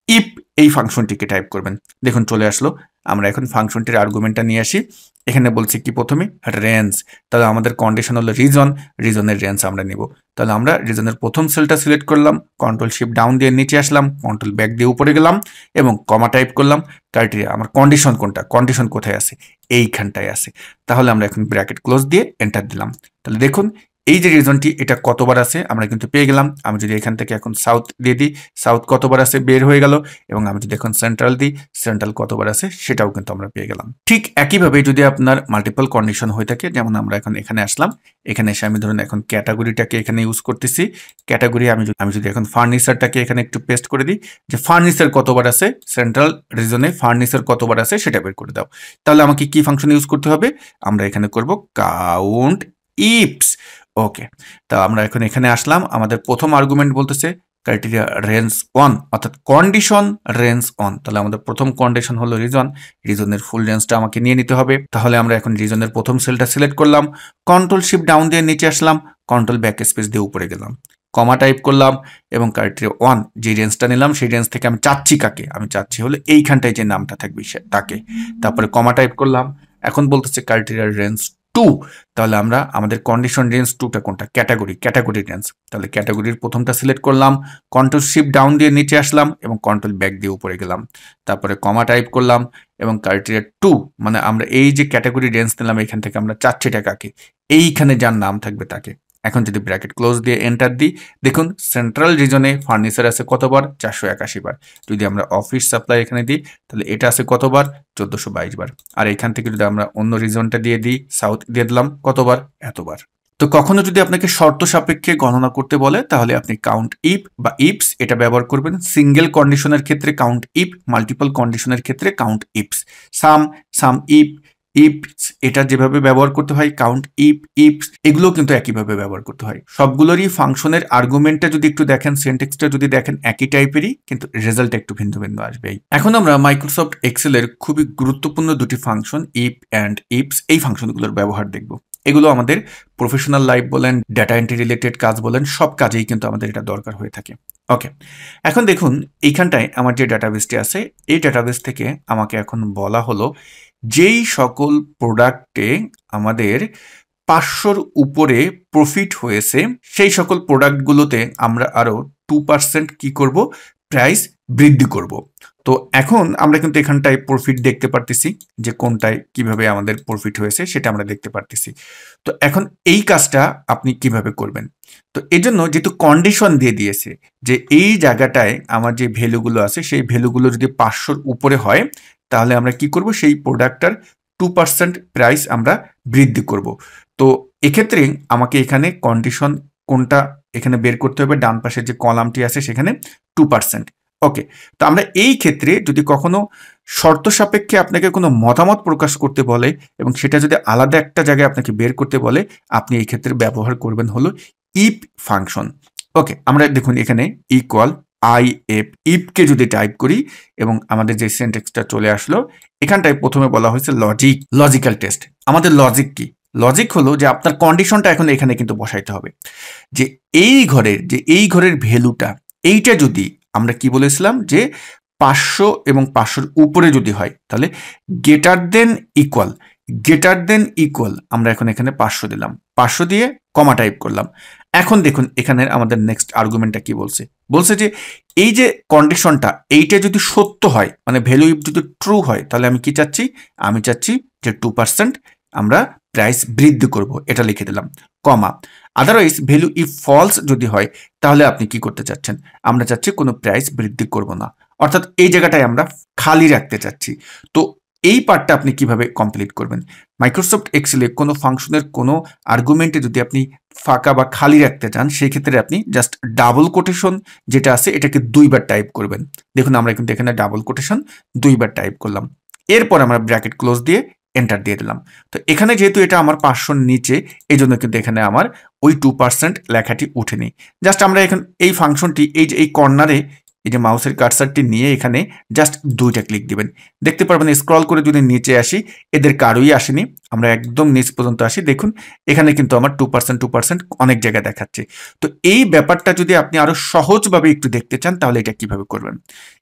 ইফ এই ফাংশনটিকে টাইপ করবেন। দেখুন চলে আসলো। আমরা এখন ফাংশনটির আর্গুমেন্টটা নিয়ে আসি। এখানে বলছি কি প্রথমে রেঞ্জ, তাহলে আমাদের কন্ডিশন হলো রিজন, রিজনের রেঞ্জ আমরা নিব। তাহলে আমরা রিজনের প্রথম সেলটা সিলেক্ট করলাম, কন্ট্রোল শিফট ডাউন দিয়ে নিচে আসলাম, কন্ট্রোল ব্যাক দিয়ে উপরে গেলাম এবং কমা টাইপ করলাম। ক্রাইটেরিয়া আমার কন্ডিশন কোনটা, কন্ডিশন কোথায় আছে, এইখানটায় আছে। তাহলে আমরা এখন ব্র্যাকেট ক্লোজ দিয়ে এন্টার দিলাম। তাহলে দেখুন এই যে রিজনটি এটা কতবার আছে আমরা কিন্তু পেয়ে গেলাম। আমি যদি এখান থেকে এখন সাউথ দিয়ে দিই, সাউথ কতবার আছে বের হয়ে গেল, এবং আমি যদি এখন সেন্ট্রাল দিই, সেন্ট্রাল কতবার আছে সেটাও কিন্তু আমরা পেয়ে গেলাম। ঠিক একইভাবে যদি আপনার মাল্টিপল কন্ডিশন হয়ে থাকে, যেমন আমরা এখন এখানে আসলাম, এখানে এসে আমি ধরুন এখন ক্যাটাগরিটাকে এখানে ইউজ করতেছি। ক্যাটাগরি আমি যদি এখন ফার্নিচারটাকে এখানে একটু পেস্ট করে দিই যে ফার্নিচার কতবার আছে, সেন্ট্রাল রিজনে ফার্নিচার কতবার আছে সেটা বের করে দাও। তাহলে আমাকে কি ফাংশন ইউজ করতে হবে? আমরা এখানে করব কাউন্ট ইফস। ওকে, তা আমরা এখন এখানে আসলাম। আমাদের প্রথম আর্গুমেন্ট বলতেছে ক্রাইটেরিয়া রেঞ্জ 1 অর্থাৎ কন্ডিশন রেঞ্জ 1। তাহলে আমাদের প্রথম কন্ডিশন হলো রিজন, রিজনের ফুল রেঞ্জটা আমাকে নিয়ে নিতে হবে। তাহলে আমরা এখন রিজনের প্রথম সেলটা সিলেক্ট করলাম, কন্ট্রোল শিফট ডাউন দিয়ে নিচে আসলাম, কন্ট্রোল ব্যাক স্পেস দিয়ে উপরে গেলাম, কমা টাইপ করলাম এবং ক্রাইটেরিয়া 1 যে রেঞ্জটা নিলাম সেই রেঞ্জ থেকে আমি চাচ্ছি কাকে, আমি চাচ্ছি হলো এইখানটায় যে নামটা থাকবে তাকে। তারপরে কমা টাইপ করলাম। এখন বলতেছে ক্রাইটেরিয়া রেঞ্জ 2, তাহলে আমরা আমাদের কন্ডিশন রেঞ্জ 2টা কোনটা, ক্যাটাগরি, ক্যাটাগরি রেঞ্জ। তাহলে ক্যাটাগরির প্রথমটা সিলেক্ট করলাম, কন্ট্রোল শিফট ডাউন দিয়ে নিচে আসলাম এবং কন্ট্রোল ব্যাক দিয়ে উপরে গেলাম। তারপরে কমা টাইপ করলাম এবং ক্রাইটেরিয়া 2 মানে আমরা এই যে ক্যাটাগরি রেঞ্জ নিলাম এখান থেকে আমরা চাচ্ছিটা কাকে, এইখানে যার নাম থাকবে তাকে। এখন যদি ব্র্যাকেট ক্লোজ দিয়ে এন্টার দিই, দেখুন সেন্ট্রাল রিজনে ফার্নিচার আছে কতবার, 481 বার। যদি আমরা অফিস সাপ্লাই এখানে দিই তাহলে এটা আছে কতবার, 1422 বার। আর এখান থেকে যদি আমরা অন্য রিজনটা দিয়ে দিই, সাউথ দিয়ে দিলাম কতবার, এতবার। তো কখনো যদি আপনাকে শর্ত সাপেক্ষে গণনা করতে বলে তাহলে আপনি কাউন্ট ইফ বা ইফস এটা ব্যবহার করবেন। সিঙ্গেল কন্ডিশনের ক্ষেত্রে কাউন্ট ইফ, মাল্টিপল কন্ডিশনের ক্ষেত্রে count ifs. Some if, ifs এটা যেভাবে ব্যবহার করতে হয়, কাউন্ট ইফস এগুলো কিন্তু একইভাবে ব্যবহার করতে হয়। সবগুলোরই ফাংশনের আর্গুমেন্টটা যদি একটু দেখেন, সিনট্যাক্সটা যদি দেখেন একই টাইপেরই, কিন্তু রেজাল্ট একটু ভিন্ন ভিন্ন আসবেই। এখন আমরা মাইক্রোসফট এক্সেলের খুবই গুরুত্বপূর্ণ দুটি ফাংশন ইফ অ্যান্ড ইফস এই ফাংশনগুলোর ব্যবহার দেখব। এগুলো আমাদের প্রফেশনাল লাইফ বলেন, ডাটা এন্ট্রি রিলেটেড কাজ বলেন, সব কাজেই কিন্তু আমাদের এটা দরকার হয়ে থাকে। ওকে, এখন দেখুন এইখানটায় আমার যে ডাটাবেসটি আছে এই ডাটাবেস থেকে আমাকে এখন বলা হলো যেই সকল প্রোডাক্টে আমাদের 500-র উপরে প্রফিট হয়েছে সেই সকল প্রোডাক্টগুলোতে আমরা আরো 2% কি করব, প্রাইস বৃদ্ধি করব। তো এখন আমরা কিন্তু এখানটায় প্রফিট দেখতে পারতেছি যে কোনটায় কিভাবে আমাদের প্রফিট হয়েছে সেটা আমরা দেখতে পারতেছি। তো এখন এই কাজটা আপনি কিভাবে করবেন? তো এজন্য যেহেতু কন্ডিশন দিয়ে দিয়েছে যে এই জায়গাটায় আমার যে ভ্যালুগুলো আছে সেই ভ্যালুগুলো যদি 500-র উপরে হয় তাহলে আমরা কি করব, সেই প্রোডাক্টটার 2% প্রাইস আমরা বৃদ্ধি করব। তো এক্ষেত্রে আমাকে এখানে কন্ডিশন কোনটা এখানে বের করতে হবে, ডান পাশের যে কলামটি আছে সেখানে 2%। ওকে, তো আমরা এই ক্ষেত্রে যদি কখনো শর্ত সাপেক্ষে আপনাকে কোনো মতামত প্রকাশ করতে বলে এবং সেটা যদি আলাদা একটা জায়গায় আপনাকে বের করতে বলে, আপনি এই ক্ষেত্রে ব্যবহার করবেন হলো ইফ ফাংশন। ওকে, আমরা দেখুন এখানে ইকুয়াল ইফকে যদি টাইপ করি এবং আমাদের যে সেন্টেক্সটা চলে আসলো, এখানটায় প্রথমে বলা হয়েছে লজিক্যাল টেস্ট। আমাদের লজিক কি? লজিক হলো যে আপনার কন্ডিশনটা এখন এখানে কিন্তু বসাইতে হবে যে এই ঘরের ভ্যালুটা এইটা যদি আমরা কি বলেছিলাম যে 500 এবং 500-র উপরে যদি হয় তাহলে গ্রেটার দেন ইকুয়াল আমরা এখন এখানে 500 দিলাম, 500 দিয়ে কমা টাইপ করলাম। এখন দেখুন এখানে আমাদের নেক্সট আর্গুমেন্টটা কি বলছে, বলছে যে এই যে কন্ডিশনটা এইটা যদি সত্য হয়, মানে ভ্যালু ইফ যদি ট্রু হয়, তাহলে আমি কি চাচ্ছি, আমি চাচ্ছি যে 2% আমরা প্রাইস বৃদ্ধি করব, এটা লিখে দিলাম, কমা। আদারওয়াইজ ভ্যালু ইফ ফলস যদি হয়, তাহলে আপনি কি করতে চাচ্ছেন, আমরা চাচ্ছি কোনো প্রাইস বৃদ্ধি করব না, অর্থাৎ এই জায়গাটায় আমরা খালি রাখতে চাচ্ছি। তো এই পার্টটা আপনি কিভাবে কমপ্লিট করবেন, মাইক্রোসফট এক্সেলে কোনো ফাংশনের কোনো আর্গুমেন্টে যদি আপনি ফাঁকা বা খালি রাখতে চান, সেই ক্ষেত্রে আপনি জাস্ট ডাবল কোটেশন যেটা আছে এটাকে 2বার টাইপ করবেন। দেখুন আমরা কিন্তু এখানে ডাবল কোটেশন 2বার টাইপ করলাম, এরপর আমরা ব্র্যাকেট ক্লোজ দিয়ে এন্টার দিয়ে দিলাম। তো এখানে যেহেতু এটা আমার 500 নিচে, এই জন্য কিন্তু এখানে আমার ওই 2% লেখাটি উঠেনি। জাস্ট আমরা এখন এই ফাংশনটি এই যে এই কর্নারে এই যে মাউসের কার্সারটি নিয়ে এখানে জাস্ট 2টা ক্লিক দিবেন, দেখতে পারবেন স্ক্রল করে যদি নিচে আসি এদের কারোই আসেনি, আমরা একদম নিচ পর্যন্ত আসি, দেখুন এখানে কিন্তু আমার 2% অনেক জায়গায় দেখাচ্ছে। তো এই ব্যাপারটা যদি আপনি আরো সহজভাবে একটু দেখতে চান, তাহলে এটা কিভাবে করবেন,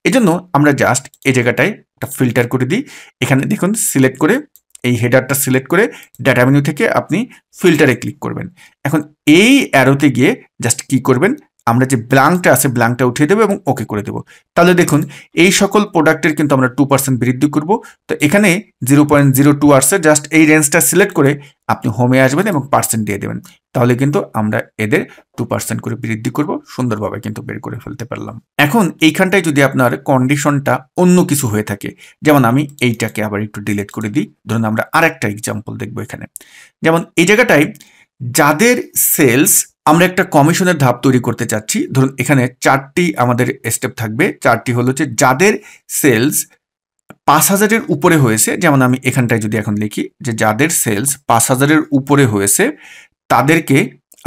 এজন্য আমরা জাস্ট এই জায়গাটায় একটা ফিল্টার করে দিই, এখানে দেখুন সিলেক্ট করে এই হেডারটা সিলেক্ট করে ডাটা মেনু থেকে আপনি ফিল্টারে ক্লিক করবেন। এখন এই অ্যারোতে গিয়ে জাস্ট কি করবেন, আমরা যে ব্ল্যাঙ্কটা আছে ব্ল্যাঙ্কটা উঠিয়ে দেবো এবং ওকে করে দেবো। তাহলে দেখুন এই সকল প্রোডাক্টের কিন্তু আমরা 2% বৃদ্ধি করব। তো এখানে 0.02 আসছে, জাস্ট এই রেঞ্জটা সিলেক্ট করে আপনি হোমে আসবেন এবং পার্সেন্ট দিয়ে দেবেন, তাহলে কিন্তু আমরা এদের 2% করে বৃদ্ধি করব, সুন্দরভাবে কিন্তু বের করে ফেলতে পারলাম। এখন এইখানটায় যদি আপনার কন্ডিশনটা অন্য কিছু হয়ে থাকে, যেমন আমি এইটাকে আবার একটু ডিলিট করে দিই, ধরুন আমরা আরেকটা এক্সাম্পল দেখবো এখানে, যেমন এই জায়গাটায় যাদের সেলস আমরা একটা কমিশনের ধাপ তৈরি করতে চাচ্ছি, ধরুন এখানে 4টি আমাদের স্টেপ থাকবে, 4টি হলো যে যাদের সেলস 5,000-এর উপরে হয়েছে, যেমন আমি এখানটায় যদি এখন লিখি যে যাদের সেলস 5,000-এর উপরে হয়েছে তাদেরকে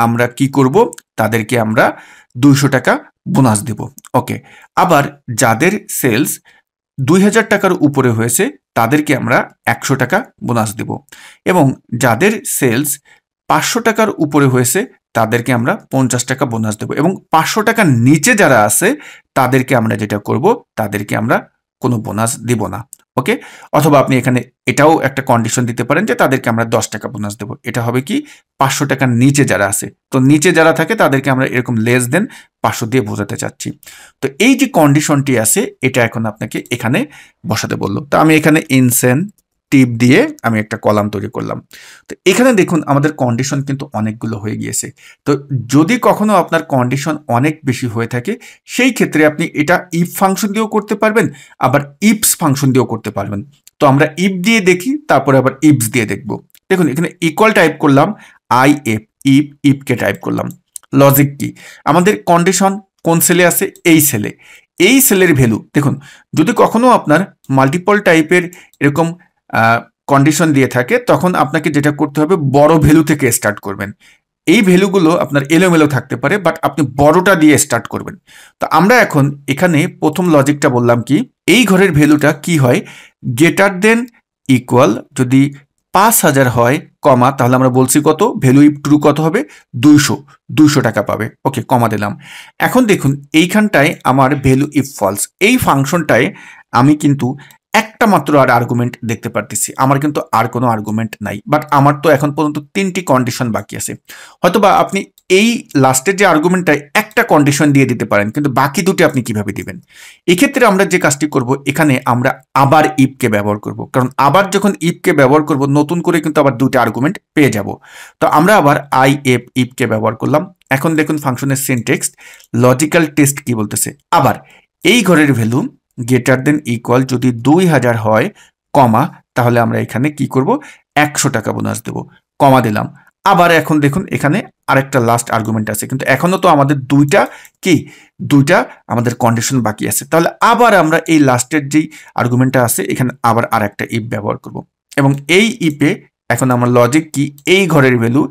আমরা কি করব, তাদেরকে আমরা 200 টাকা বোনাস দেব, ওকে। আবার যাদের সেলস 2,000 টাকার উপরে হয়েছে তাদেরকে আমরা 100 টাকা বোনাস দেব, এবং যাদের সেলস 500 টাকার উপরে হয়েছে তাদেরকে আমরা 50 টাকা বোনাস দেব, এবং 500 টাকার নিচে যারা আছে তাদেরকে আমরা যেটা করব, তাদেরকে আমরা কোনো বোনাস দিব না, ওকে। অথবা আপনি এখানে এটাও একটা কন্ডিশন দিতে পারেন যে তাদেরকে আমরা 10 টাকা বোনাস দেব, এটা হবে কি 500 টাকার নিচে যারা আছে, তো নিচে যারা থাকে তাদেরকে আমরা এরকম লেস দেন 500 দিয়ে বোঝাতে চাচ্ছি। তো এই যে কন্ডিশনটি আছে এটা এখন আপনাকে এখানে বসাতে বললো, তো আমি এখানে টিপ দিয়ে আমি একটা কলাম তৈরি করলাম। তো এখানে দেখুন আমাদের কন্ডিশন কিন্তু অনেকগুলো হয়ে গিয়েছে। তো যদি কখনো আপনার কন্ডিশন অনেক বেশি হয়ে থাকে, সেই ক্ষেত্রে আপনি এটা ইফ ফাংশন দিয়েও করতে পারবেন, আবার ইফস ফাংশন দিয়েও করতে পারবেন। তো আমরা ইফ দিয়ে দেখি, তারপরে আবার ইফস দিয়ে দেখব। দেখুন এখানে ইকুয়াল টাইপ করলাম, ইফকে টাইপ করলাম। লজিক কি, আমাদের কন্ডিশন কোন সেলে আছে, এই সেলে, এই সেলের ভ্যালু দেখুন, যদি কখনো আপনার মাল্টিপল টাইপের এরকম কন্ডিশন দিয়ে থাকে, তখন আপনাকে যেটা করতে হবে বড় ভ্যালু থেকে স্টার্ট করবেন। এই ভ্যালুগুলো আপনার এলোমেলো থাকতে পারে, বাট আপনি বড়টা দিয়ে স্টার্ট করবেন। তো আমরা এখন এখানে প্রথম লজিকটা বললাম কি, এই ঘরের ভ্যালুটা কি হয়, গ্রেটার দেন ইকুয়াল যদি 5,000 হয় কমা, তাহলে আমরা বলছি কত, ভ্যালু ইফ ট্রু কত হবে, 200 টাকা পাবে, ওকে, কমা দিলাম। এখন দেখুন এইখানটায় আমার ভ্যালু ইফ ফলস, এই ফাংশনটায় আমি কিন্তু একটা মাত্র আর আর্গুমেন্ট দেখতে পারতেছি, আমার কিন্তু আর কোনো আর্গুমেন্ট নাই, বাট আমার তো এখন পর্যন্ত 3টি কন্ডিশন বাকি আছে। হয়তোবা আপনি এই লাস্টের যে আর্গুমেন্টটায় একটা কন্ডিশন দিয়ে দিতে পারেন, কিন্তু বাকি দুটি আপনি কিভাবে দিবেন, এক্ষেত্রে আমরা যে কাজটি করব, এখানে আমরা আবার ইফকে ব্যবহার করব, কারণ আবার যখন ইফকে ব্যবহার করব নতুন করে কিন্তু আবার 2টা আর্গুমেন্ট পেয়ে যাব। তো আমরা আবার ইফকে ব্যবহার করলাম। এখন দেখুন ফাংশনের সিনট্যাক্স, লজিক্যাল টেস্ট কি বলতেছে, আবার এই ঘরের ভ্যালু গ্রেটার দেন ইকুয়াল যদি 2,000 হয় কমা, তাহলে আমরা এখানে কি করব, 100 টাকা বোনাস দেব, কমা দিলাম। আবার এখন দেখুন এখানে আরেকটা লাস্ট আর্গুমেন্ট আছে, কিন্তু এখনো তো আমাদের দুইটা আমাদের কন্ডিশন বাকি আছে, তাহলে আবার আমরা এই লাস্টের যেই আর্গুমেন্টটা আছে এখানে আবার আরেকটা ইফ ব্যবহার করব, এবং এই ইফে এখন আমার লজিক কি, এই ঘরের ভ্যালু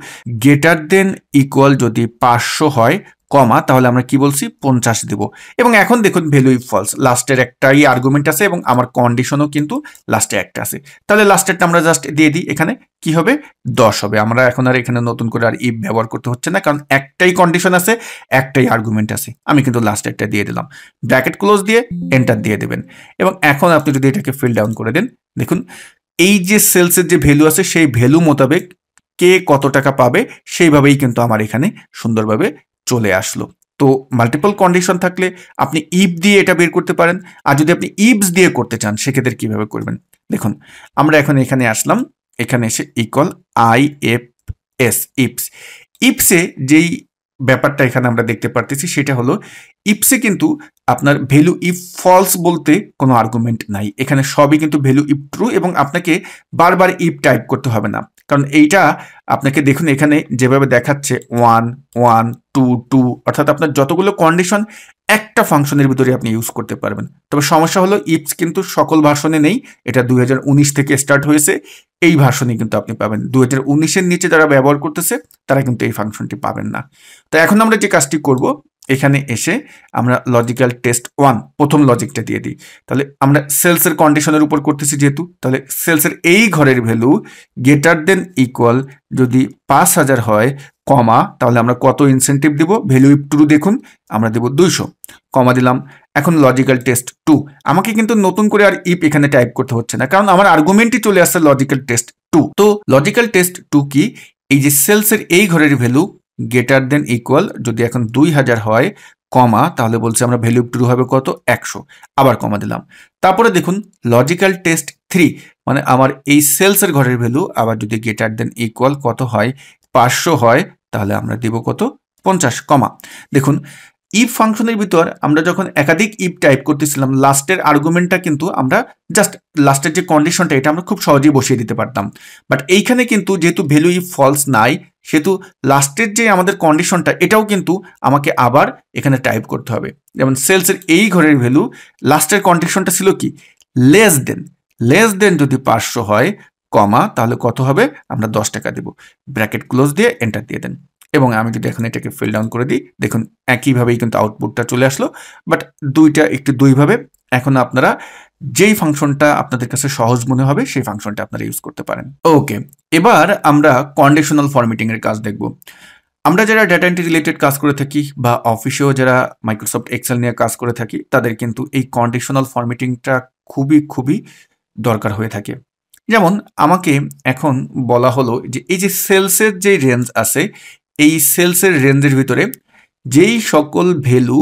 গ্রেটার দেন ইকুয়াল যদি 500 হয় কমা, তাহলে আমরা কি বলছি 50 দেব, এবং এখন দেখুন ভ্যালু ইফ ফলস, লাস্টের একটাই আর্গুমেন্ট আছে এবং আমার কন্ডিশনও কিন্তু লাস্টে একটা আছে, তাহলে লাস্টেরটা আমরা জাস্ট দিয়ে দিই, এখানে কি হবে 10 হবে। আমরা এখন আর এখানে নতুন করে আর ইফ ব্যবহার করতে হচ্ছে না, কারণ একটাই কন্ডিশন আছে, একটাই আর্গুমেন্ট আছে, আমি কিন্তু লাস্টেরটা দিয়ে দিলাম, ব্র্যাকেট ক্লোজ দিয়ে এন্টার দিয়ে দেবেন। এবং এখন আপনি যদি এটাকে ফিল ডাউন করে দেন, দেখুন এই যে সেলসের যে ভ্যালু আছে সেই ভ্যালু মোতাবেক কে কত টাকা পাবে সেইভাবেই কিন্তু আমার এখানে সুন্দরভাবে চলে আসলো। তো মাল্টিপল কন্ডিশন থাকলে আপনি ইফ দিয়ে এটা বের করতে পারেন, আর যদি আপনি ইফস দিয়ে করতে চান সেক্ষেত্রে কিভাবে করবেন দেখুন। আমরা এখন এখানে আসলাম, এখানে এসে ইকুয়াল IFS ইফস। ইফসে যেই ব্যাপারটা এখানে আমরা দেখতে পারতেছি সেটা হলো ইফসে কিন্তু আপনার ভ্যালু ইফ ফলস বলতে কোনো আর্গুমেন্ট নাই, এখানে সবই কিন্তু ভ্যালু ইফ ট্রু এবং আপনাকে বারবার ইফ টাইপ করতে হবে না, কারণ এইটা আপনাকে দেখুন এখানে যেভাবে দেখাচ্ছে 1 1 2 2 অর্থাৎ আপনার যতগুলো কন্ডিশন একটা ফাংশনের ভিতরে আপনি ইউজ করতে পারবেন। তবে সমস্যা হলো ইফস কিন্তু সকল ভার্সনে নেই, এটা 2019 থেকে স্টার্ট হয়েছে, এই ভার্সনে কিন্তু আপনি পাবেন। 2019-এর নিচে যারা ব্যবহার করতেছে তারা কিন্তু এই ফাংশনটি পাবেন না। তো এখন আমরা যে কাজটি করব, এখানে এসে আমরা লজিক্যাল টেস্ট 1 প্রথম লজিকটা দিয়ে দিই। তাহলে আমরা সেলসের কন্ডিশনের উপর করতেছি যেহেতু, তাহলে সেলসের এই ঘরের ভ্যালু গ্রেটার দেন ইকুয়াল যদি 5000 হয় কমা, তাহলে আমরা কত ইনসেন্টিভ দিব, ভ্যালু ইফ ট্রু দেখুন আমরা দেব 200, কমা দিলাম। এখন লজিক্যাল টেস্ট 2, আমাকে কিন্তু নতুন করে আর ইফ এখানে টাইপ করতে হচ্ছে না, কারণ আমার আর্গুমেন্টই চলে আসছে লজিক্যাল টেস্ট 2। তো লজিক্যাল টেস্ট 2 কি, এই যে সেলসের এই ঘরের ভ্যালু গ্রেটার দেন ইকুয়াল যদি এখন 2000 হয় কমা, তাহলে বলছে আমরা ভ্যালু ট্রু হবে কত 100, আবার কমা দিলাম। তারপরে দেখুন লজিক্যাল টেস্ট 3, মানে আমার এই সেলসের ঘরের ভ্যালু আবার যদি গ্রেটার দেন ইকুয়াল কত হয় 500 হয়, তাহলে আমরা দিব কত 50, কমা। দেখুন ইফ ফাংশনের ভিতর আমরা যখন একাধিক ইফ টাইপ করতেছিলাম লাস্টের আর্গুমেন্টটা কিন্তু আমরা জাস্ট লাস্টের যে কন্ডিশনটা এটা আমরা খুব সহজেই বসিয়ে দিতে পারতাম, বাট এইখানে কিন্তু যেহেতু ভ্যালু ইফ ফলস নাই সেহেতু লাস্টের যে আমাদের কন্ডিশনটা এটাও কিন্তু আমাকে আবার এখানে টাইপ করতে হবে। যেমন সেলসের এই ঘরের ভ্যালু লাস্টের কন্ডিশনটা ছিল কি লেস দেন যদি 500 হয় কমা, তাহলে কত হবে আমরা 10 টাকা দেব, ব্র্যাকেট ক্লোজ দিয়ে এন্টার দিয়ে দেন। এবং আমি যদি এখন এটাকে ফিল ডাউন করে দিই দেখুন একইভাবেই কিন্তু আউটপুটটা চলে আসলো, বাট দুইটা একটু দুইভাবে। এখন আপনারা যেই ফাংশনটা আপনাদের কাছে সহজ মনে হবে সেই ফাংশনটা আপনারা ইউজ করতে পারেন। ওকে, এবার আমরা কন্ডিশনাল ফরম্যাটিং এর কাজ দেখব। আমরা যারা ডেটা এন্ট্রি রিলেটেড কাজ করে থাকি বা অফিসেও যারা মাইক্রোসফট এক্সেল নিয়ে কাজ করে থাকি তাদের কিন্তু এই কন্ডিশনাল ফরম্যাটিংটা খুবই দরকার হয়ে থাকে। যেমন আমাকে এখন বলা হলো যে এই যে সেলসের যে রেঞ্জ আছে এই সেলসের রেঞ্জের ভিতরে যেই সকল ভ্যালু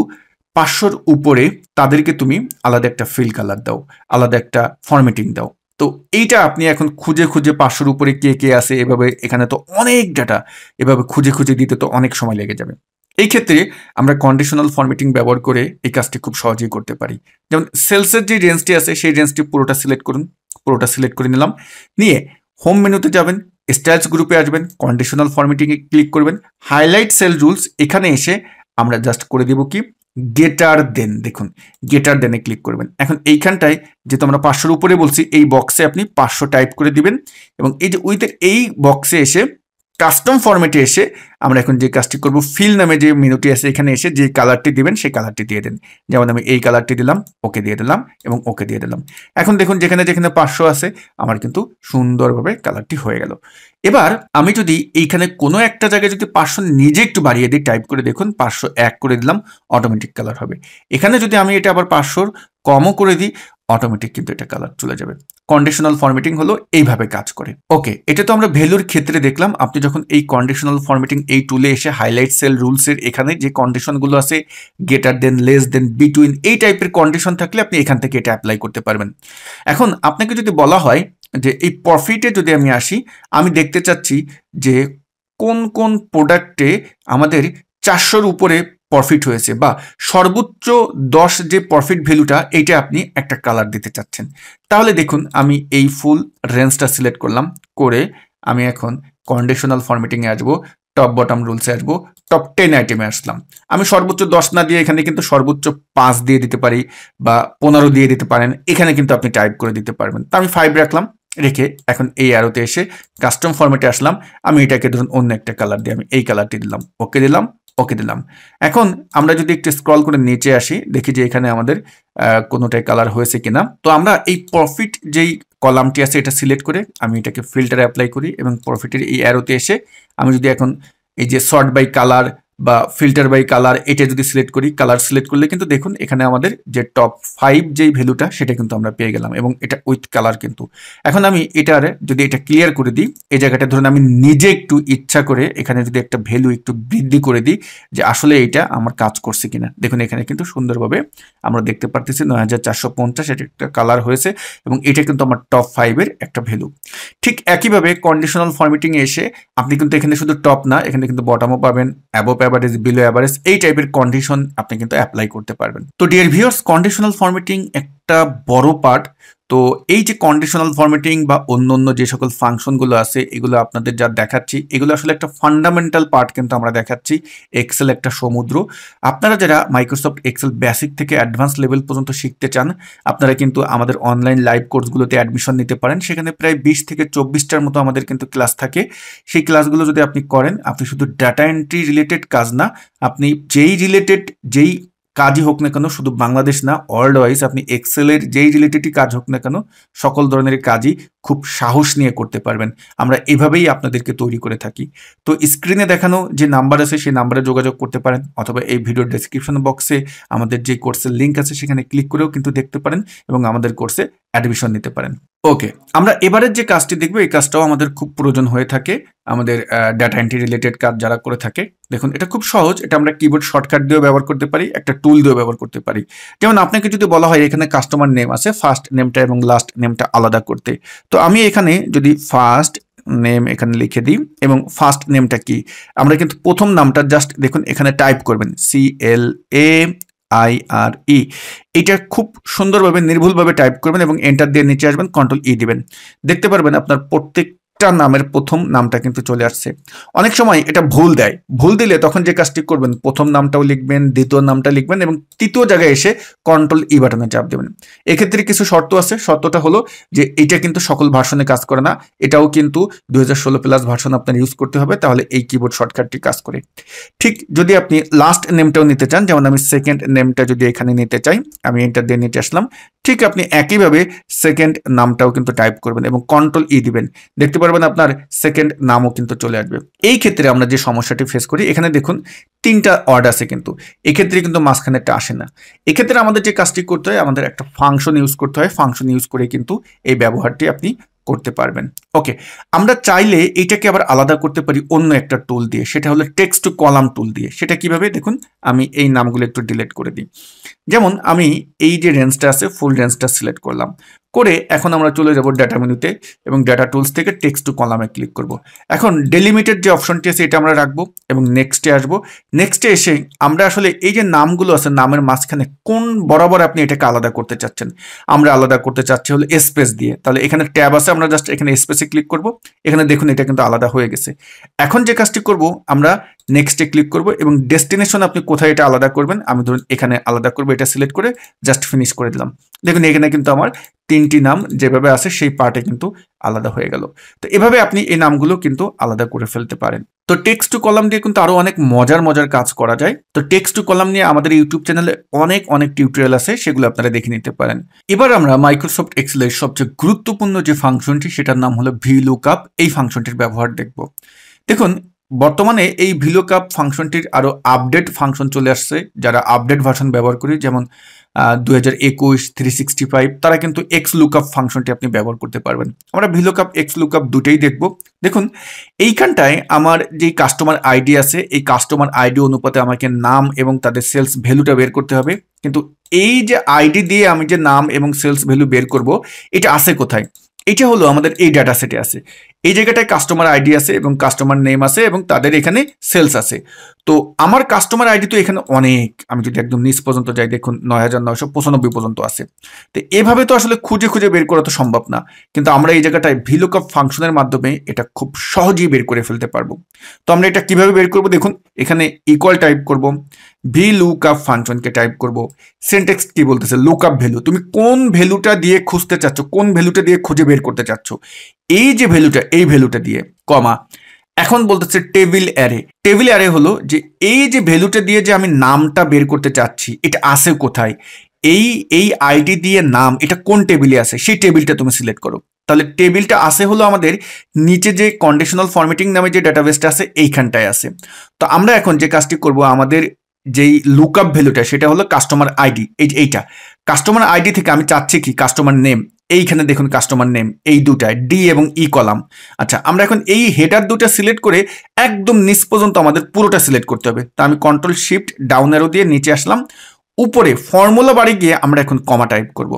500-র উপরে তাদেরকে তুমি আলাদা একটা ফিল কালার দাও, আলাদা একটা ফরম্যাটিং দাও। তো এইটা আপনি এখন খুঁজে 500-র উপরে কে আছে এভাবে, এখানে তো অনেক ডাটা, এভাবে খুঁজে দিতে তো অনেক সময় লেগে যাবে। এই ক্ষেত্রে আমরা কন্ডিশনাল ফরম্যাটিং ব্যবহার করে এই কাজটি খুব সহজেই করতে পারি। যেমন সেলসের যে রেঞ্জটি আছে সেই রেঞ্জটি পুরোটা সিলেক্ট করুন, পুরোটা সিলেক্ট করে নিলাম, নিয়ে হোম মেনুতে যাবেন, স্টাইলস গ্রুপে আসবেন, কন্ডিশনাল ফরম্যাটিংয়ে ক্লিক করবেন, হাইলাইট সেল রুলস, এখানে এসে আমরা জাস্ট করে দেব কি গ্রেটার দেন, দেখুন গ্রেটার দেনে ক্লিক করবেন। এখন এইখানটায় যেহেতু আমরা 500-র উপরে বলছি এই বক্সে আপনি 500 টাইপ করে দিবেন এবং এই যে উইথের এই বক্সে এসে কাস্টম ফরম্যাটে এসে আমরা এখন যে কাজটি করব ফিল নামে যে মেনুটি আছে এখানে এসে যে কালারটি দিবেন সেই কালারটি দিয়ে দেন। যেমন আমি এই কালারটি দিলাম, ওকে দিয়ে দিলাম এবং ওকে দিয়ে দিলাম। এখন দেখুন যেখানে 500 আছে আমার কিন্তু সুন্দরভাবে কালারটি হয়ে গেল। এবার আমি যদি এইখানে কোনো একটা জায়গায় যদি 500 নিজে একটু বাড়িয়ে দিই, টাইপ করে দেখুন 501 করে দিলাম, অটোমেটিক কালার হবে। এখানে যদি আমি এটা আবার 500 কমও করে দিই অটোমেটিক কিন্তু এটা কালার চলে যাবে। কন্ডিশনাল ফরম্যাটিং হলো এইভাবে কাজ করে। ওকে, এটা তো আমরা ভ্যালুর ক্ষেত্রে দেখলাম। আপনি যখন এই কন্ডিশনাল ফরম্যাটিং এই টুলে এসে হাইলাইট সেল রুলসের এখানে যে কন্ডিশনগুলো আছে greater than, less than, between, এই টাইপের কন্ডিশন থাকলে আপনি এখান থেকে এটা অ্যাপ্লাই করতে পারবেন। এখন আপনাকে যদি বলা হয় যে এই প্রফিটে যদি আমি আসি, আমি দেখতে চাচ্ছি যে কোন প্রোডাক্টে আমাদের 400-র উপরে প্রফিট হয়েছে বা সর্বোচ্চ 10 যে প্রফিট ভ্যালুটা এইটা আপনি একটা কালার দিতে চাচ্ছেন। তাহলে দেখুন আমি এই ফুল রেঞ্জটা সিলেক্ট করলাম, করে আমি এখন কন্ডিশনাল ফরম্যাটিংয়ে আসবো, টপ বটম রুলসে আসবো, টপ 10 আইটেমে আসলাম। আমি সর্বোচ্চ 10 না দিয়ে এখানে কিন্তু সর্বোচ্চ 5 দিয়ে দিতে পারি বা 15 দিয়ে দিতে পারেন, এখানে কিন্তু আপনি টাইপ করে দিতে পারবেন। তো আমি 5 রাখলাম, রেখে এখন এই অ্যারোতে এসে কাস্টম ফরম্যাটে আসলাম। আমি এটাকে ধরুন অন্য একটা কালার দিয়ে আমি এই কালারটি দিলাম, ওকে দিলাম, ওকে দিলাম। এখন আমরা যদি একটু স্ক্রল করে নিচে আসি দেখি যে এখানে আমাদের কোনোটাই কালার হয়েছে কিনা। তো আমরা এই প্রফিট যেই কলামটি আছে এটা সিলেক্ট করে আমি এটাকে ফিল্টারে অ্যাপ্লাই করি এবং প্রফিটের এই অ্যারোতে এসে আমি যদি এখন এই যে সর্ট বাই কালার বা ফিল্টার বাই কালার এটা যদি সিলেক্ট করি, কালার সিলেক্ট করলে কিন্তু দেখুন এখানে আমাদের যে টপ 5 যেই ভ্যালুটা সেটা কিন্তু আমরা পেয়ে গেলাম এবং এটা উইথ কালার কিন্তু। এখন আমি এটার যদি এটা ক্লিয়ার করে দিই, এই জায়গাটা ধরুন আমি নিজে একটু ইচ্ছা করে এখানে যদি একটা ভ্যালু একটু বৃদ্ধি করে দিই যে আসলে এটা আমার কাজ করছে কিনা, দেখুন এখানে কিন্তু সুন্দরভাবে আমরা দেখতে পারতেছি 9450 এটা একটা কালার হয়েছে এবং এটা কিন্তু আমার টপ 5 এর একটা ভ্যালু। ঠিক একইভাবে কন্ডিশনাল ফরম্যাটিং এ এসে আপনি কিন্তু এখানে শুধু টপ না, এখানে কিন্তু বটমও পাবেন, অ্যাবভ অ্যাভারেজ, বিলো অ্যাভারেজ, এই টাইপের কন্ডিশন আপনি কিন্তু অ্যাপ্লাই করতে পারবেন। তো ডিয়ার ভিউয়ার্স, কন্ডিশনাল ফরম্যাটিং একটা বড় পার্ট। তো এই যে কন্ডিশনাল ফরম্যাটিং বা অন্য যে সকল ফাংশনগুলো আছে এগুলো আপনাদের যা দেখাচ্ছি এগুলো আসলে একটা ফান্ডামেন্টাল পার্ট কিন্তু আমরা দেখাচ্ছি। এক্সেল একটা সমুদ্র। আপনারা যারা মাইক্রোসফট এক্সেল বেসিক থেকে অ্যাডভান্স লেভেল পর্যন্ত শিখতে চান, আপনারা কিন্তু আমাদের অনলাইন লাইভ কোর্সগুলোতে অ্যাডমিশন নিতে পারেন। সেখানে প্রায় 20 থেকে 24টার মতো আমাদের কিন্তু ক্লাস থাকে। সেই ক্লাসগুলো যদি আপনি করেন, আপনি শুধু ডাটা এন্ট্রি রিলেটেড কাজ না, আপনি যেই কাজই হোক না কেন, শুধু বাংলাদেশ না ওয়ার্ল্ড ওয়াইজ, আপনি এক্সেলের যেই রিলেটেডই কাজ হোক না কেন, সকল ধরনের কাজই খুব সাহস নিয়ে করতে পারবেন। আমরা এভাবেই আপনাদেরকে তৈরি করে থাকি। তো স্ক্রিনে দেখানো যে নাম্বার আছে সেই নাম্বারে যোগাযোগ করতে পারেন, অথবা এই ভিডিওর ডেসক্রিপশন বক্সে আমাদের যে কোর্সের লিঙ্ক আছে সেখানে ক্লিক করেও কিন্তু দেখতে পারেন এবং আমাদের কোর্সে অ্যাডমিশন নিতে পারেন। ওকে, আমরা এবারের যে কাজটি দেখবো এই কাজটাও আমাদের খুব প্রয়োজন হয়ে থাকে আমাদের ডাটা এন্ট্রি রিলেটেড কাজ যারা করে থাকে। দেখুন এটা খুব সহজ, এটা আমরা কিবোর্ড শর্টকাট দিয়েও ব্যবহার করতে পারি, একটা টুল দিয়েও ব্যবহার করতে পারি। যেমন আপনাকে যদি বলা হয় এখানে কাস্টমার নেম আছে, ফার্স্ট নেমটা এবং লাস্ট নেমটা আলাদা করতে, তো আমি এখানে যদি ফার্স্ট নেম এখানে লিখে দিই এবং ফার্স্ট নেমটা কি, আমরা কিন্তু প্রথম নামটা জাস্ট দেখুন এখানে টাইপ করবেন CLAIRE, এটা খুব সুন্দরভাবে নির্ভুলভাবে টাইপ করবেন এবং এন্টার দিয়ে নিচে আসবেন, কন্ট্রোল ই দিবেন। দেখতে পারবেন আপনার প্রত্যেকটা নামের প্রথম নামটা কিন্তু চলে আসছে। অনেক সময় এটা ভুল দেয়, ভুল দিলে তখন যে কাজটি করবেন প্রথম নামটাও লিখবেন, দ্বিতীয় নামটা লিখবেন এবং তৃতীয় জায়গায় এসে কন্ট্রোল ই বাটনে চাপ দেবেন। এক্ষেত্রে কিছু শর্ত আছে, শর্তটা হলো যে এটা কিন্তু সকল ভার্সনে কাজ করে না, এটাও কিন্তু 2016 প্লাস ভার্সন আপনার ইউজ করতে হবে, তাহলে এই কিবোর্ড শর্টকাটটি কাজ করে। ঠিক যদি আপনি লাস্ট নেমটাও নিতে চান, যেমন আমি সেকেন্ড নেমটা যদি এখানে নিতে চাই, আমি এন্টার দিয়ে নিতে আসলাম, ঠিক আপনি একইভাবে সেকেন্ড নামটাও কিন্তু টাইপ করবেন এবং কন্ট্রোল ই দিবেন। দেখতে পারবেন আপনার সেকেন্ড নামও কিন্তু চলে আসবে। এই ক্ষেত্রে আমরা যে সমস্যাটি ফেস করি, এখানে দেখুন 3টা ওয়ার্ড আছে কিন্তু এক্ষেত্রে কিন্তু মাঝখানেরটা আসে না। এক্ষেত্রে আমাদের যে কাজটি করতে হয়, আমাদের একটা ফাংশন ইউজ করতে হয়, ফাংশন ইউজ করে কিন্তু এই ব্যবহারটি আপনি করতে পারবেন। ওকে, আমরা চাইলে এইটাকে আবার আলাদা করতে পারি অন্য একটা টুল দিয়ে, সেটা হলো টেক্সট টু কলাম টুল দিয়ে। সেটা কিভাবে দেখুন, আমি এই নামগুলো একটু ডিলিট করে দিই। যেমন আমি এই যে রেঞ্জটা আছে ফুল রেঞ্জটা সিলেক্ট করলাম, করে এখন আমরা চলে যাব ডাটা মেনুতে এবং ডাটা টুলস থেকে টেক্সট টু কলামে ক্লিক করব। এখন ডেলিমিটেড যে অপশনটি আছে এটা আমরা রাখবো এবং নেক্সটে আসবো। নেক্সটে এসে আমরা আসলে এই যে নামগুলো আছে নামের মাঝখানে কোন বরাবর আপনি এটাকে আলাদা করতে চাচ্ছেন, আমরা আলাদা করতে চাচ্ছি হলো স্পেস দিয়ে। তাহলে এখানে ট্যাব আছে, আমরা জাস্ট এখানে স্পেসে ক্লিক করব, এখানে দেখুন এটা কিন্তু আলাদা হয়ে গেছে। এখন যে কাজটি করব, আমরা নেক্সটে ক্লিক করব এবং ডেস্টিনেশন আপনি কোথায় এটা আলাদা করবেন, আমি ধরুন এখানে আলাদা করবো, এটা সিলেক্ট করে জাস্ট ফিনিশ করে দিলাম। দেখুন এখানে কিন্তু আমার 3টি নাম যেভাবে আছে সেই পার্টে কিন্তু আলাদা হয়ে গেল। তো এভাবে আপনি এই নামগুলো কিন্তু আলাদা করে ফেলতে পারেন। তো টেক্সট টু কলাম দিয়ে কিন্তু আরো অনেক মজার কাজ করা যায়। তো টেক্সট টু কলাম নিয়ে আমাদের ইউটিউব চ্যানেলে অনেক টিউটোরিয়াল আছে, সেগুলো আপনারা দেখে নিতে পারেন। এবার আমরা মাইক্রোসফট এক্সেলের সবচেয়ে গুরুত্বপূর্ণ যে ফাংশনটি সেটার নাম হলো VLOOKUP, এই ফাংশনটির ব্যবহার দেখব। দেখুন বর্তমানে এই VLOOKUP ফাংশনটির আরো আপডেট ফাংশন চলে আসছে। যারা আপডেট ভার্সন ব্যবহার করি, যেমন 2021 365, তারা কিন্তু XLOOKUP ফাংশনটি আপনি ব্যবহার করতে পারবেন। আমরা VLOOKUP XLOOKUP দুটেই দেখব। দেখুন এইখানটায় আমার যে কাস্টমার আইডি আছে, এই কাস্টমার আইডি অনুপাতে আমাকে নাম এবং তাদের সেলস ভ্যালুটা বের করতে হবে। কিন্তু এই যে আইডি দিয়ে আমি যে নাম এবং সেলস ভ্যালু বের করব, এটা আছে কোথায়? এটা হলো আমাদের এই ডাটা সেটে আছে। এই জায়গাটায় কাস্টমার আইডি আছে এবং কাস্টমার নেম আছে এবং তাদের এখানে সেলস আছে। তো আমার কাস্টমার আইডি তো এখানে অনেক, আমি যদি একদম নিচ পর্যন্ত যাই, দেখুন 9995 পর্যন্ত আছে। তো এভাবে তো আসলে খুঁজে বের করা তো সম্ভব না, কিন্তু আমরা এই জায়গাটায় VLOOKUP ফাংশনের মাধ্যমে এটা খুব সহজেই বের করে ফেলতে পারবো। তো আমরা এটা কিভাবে বের করব, দেখুন এখানে ইকুয়াল টাইপ করব, VLOOKUP ফাংশনকে টাইপ করব। সিনট্যাক্স কি বলতেছে, লুকআপ ভ্যালু, তুমি কোন ভ্যালুটা দিয়ে খুঁজতে চাচ্ছ, কোন ভ্যালুটা দিয়ে খুঁজে বের করতে চাচ্ছ, এই যে ভ্যালুটা, এই ভ্যালুটা দিয়ে কমা। এখন বলতেছে টেবিল অ্যারে। টেবিল অ্যারে হলো যে এই যে ভ্যালুটা দিয়ে যে আমি নামটা বের করতে চাচ্ছি এটা আছে কোথায়, এই এই আইডি দিয়ে নাম এটা কোন টেবিলে আছে সেই টেবিলটা তুমি সিলেক্ট করো। তাহলে টেবিলটা আছে হলো আমাদের নিচে যে কন্ডিশনাল ফরম্যাটিং নামে যে ডাটাবেসটা আছে এইখানটায় আছে। তো আমরা এখন যে কাজটি করব, আমাদের যেই লুকআপ ভ্যালুটা সেটা হলো কাস্টমার আইডি, এইটা কাস্টমার আইডি থেকে আমি চাচ্ছি কি কাস্টমার নেম। এইখানে দেখুন কাস্টমার নেম এই দুটায় ডি এবং ই কলাম। আচ্ছা, আমরা এখন এই হেডার দুটা সিলেক্ট করে একদম নিচ পর্যন্ত আমাদের পুরোটা সিলেক্ট করতে হবে। তা আমি কন্ট্রোল শিফট ডাউন অ্যারো দিয়ে নিচে আসলাম, উপরে ফর্মুলা বারে গিয়ে আমরা এখন কমা টাইপ করব।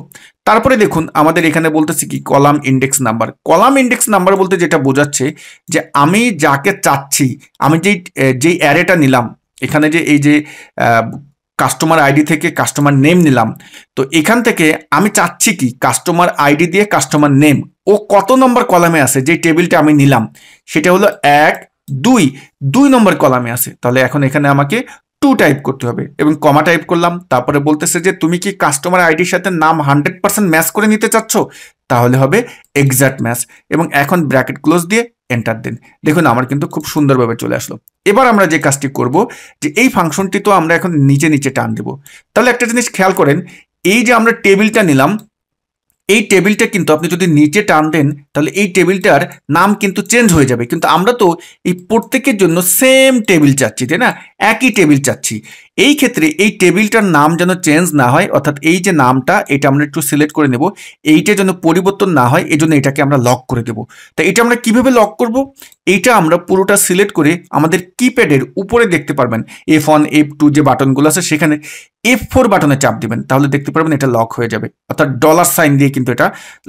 তারপরে দেখুন আমাদের এখানে বলতেছি কি column index number. Column index number বলতে যেটা বোঝাচ্ছে যে আমি যাকে চাচ্ছি, আমি যেই অ্যারেটা নিলাম, এখানে যে এই যে কাস্টমার আইডি থেকে কাস্টমার নেম নিলাম, তো এখান থেকে আমি চাচ্ছি কি কাস্টমার আইডি দিয়ে কাস্টমার নেম ও কত নম্বর কলামে আছে, যে টেবিলটা আমি নিলাম সেটা হলো 1 2 নম্বর কলামে আছে। তাহলে এখন এখানে আমাকে 2 টাইপ করতে হবে এবং কমা টাইপ করলাম। তারপরে বলতেছে যে তুমি কি কাস্টমার আইডির সাথে নাম 100% ম্যাচ করে নিতে চাচ্ছ, তাহলে হবে এক্সাক্ট ম্যাচ এবং এখন ব্র্যাকেট ক্লোজ দিয়ে এন্টার দিন। দেখুন আমার কিন্তু খুব সুন্দরভাবে চলে আসলো। এবার আমরা যে কাজটি করব যে এই ফাংশনটি তো আমরা এখন নিচে নিচে টান দেব। তাহলে একটা জিনিস খেয়াল করেন, এই যে আমরা টেবিলটা নিলাম, এই টেবিলটা কিন্তু আপনি যদি নিচে টান দেন তাহলে এই টেবিলটার নাম কিন্তু চেঞ্জ হয়ে যাবে, কিন্তু আমরা তো এই প্রত্যেকের জন্য সেম টেবিল চাচ্ছি, তাই না, একই টেবিল চাচ্ছি। এই ক্ষেত্রে এই টেবিলটার নাম যেন চেঞ্জ না হয়, অর্থাৎ এই যে নামটা এটা আমরা একটু সিলেক্ট করে নেব, এইটা যেন পরিবর্তন না হয়, এজন্য এটাকে আমরা লক করে দেব। তা এটা আমরা কিভাবে লক করব, এইটা আমরা পুরোটা সিলেক্ট করে আমাদের কিপ্যাডের উপরে দেখতে পারবেন F1 F2 যে বাটনগুলো আছে সেখানে F4 বাটনে চাপ দিবেন, তাহলে দেখতে পারবেন এটা লক হয়ে যাবে, অর্থাৎ ডলার সাইন দিয়ে কিন্তু এটা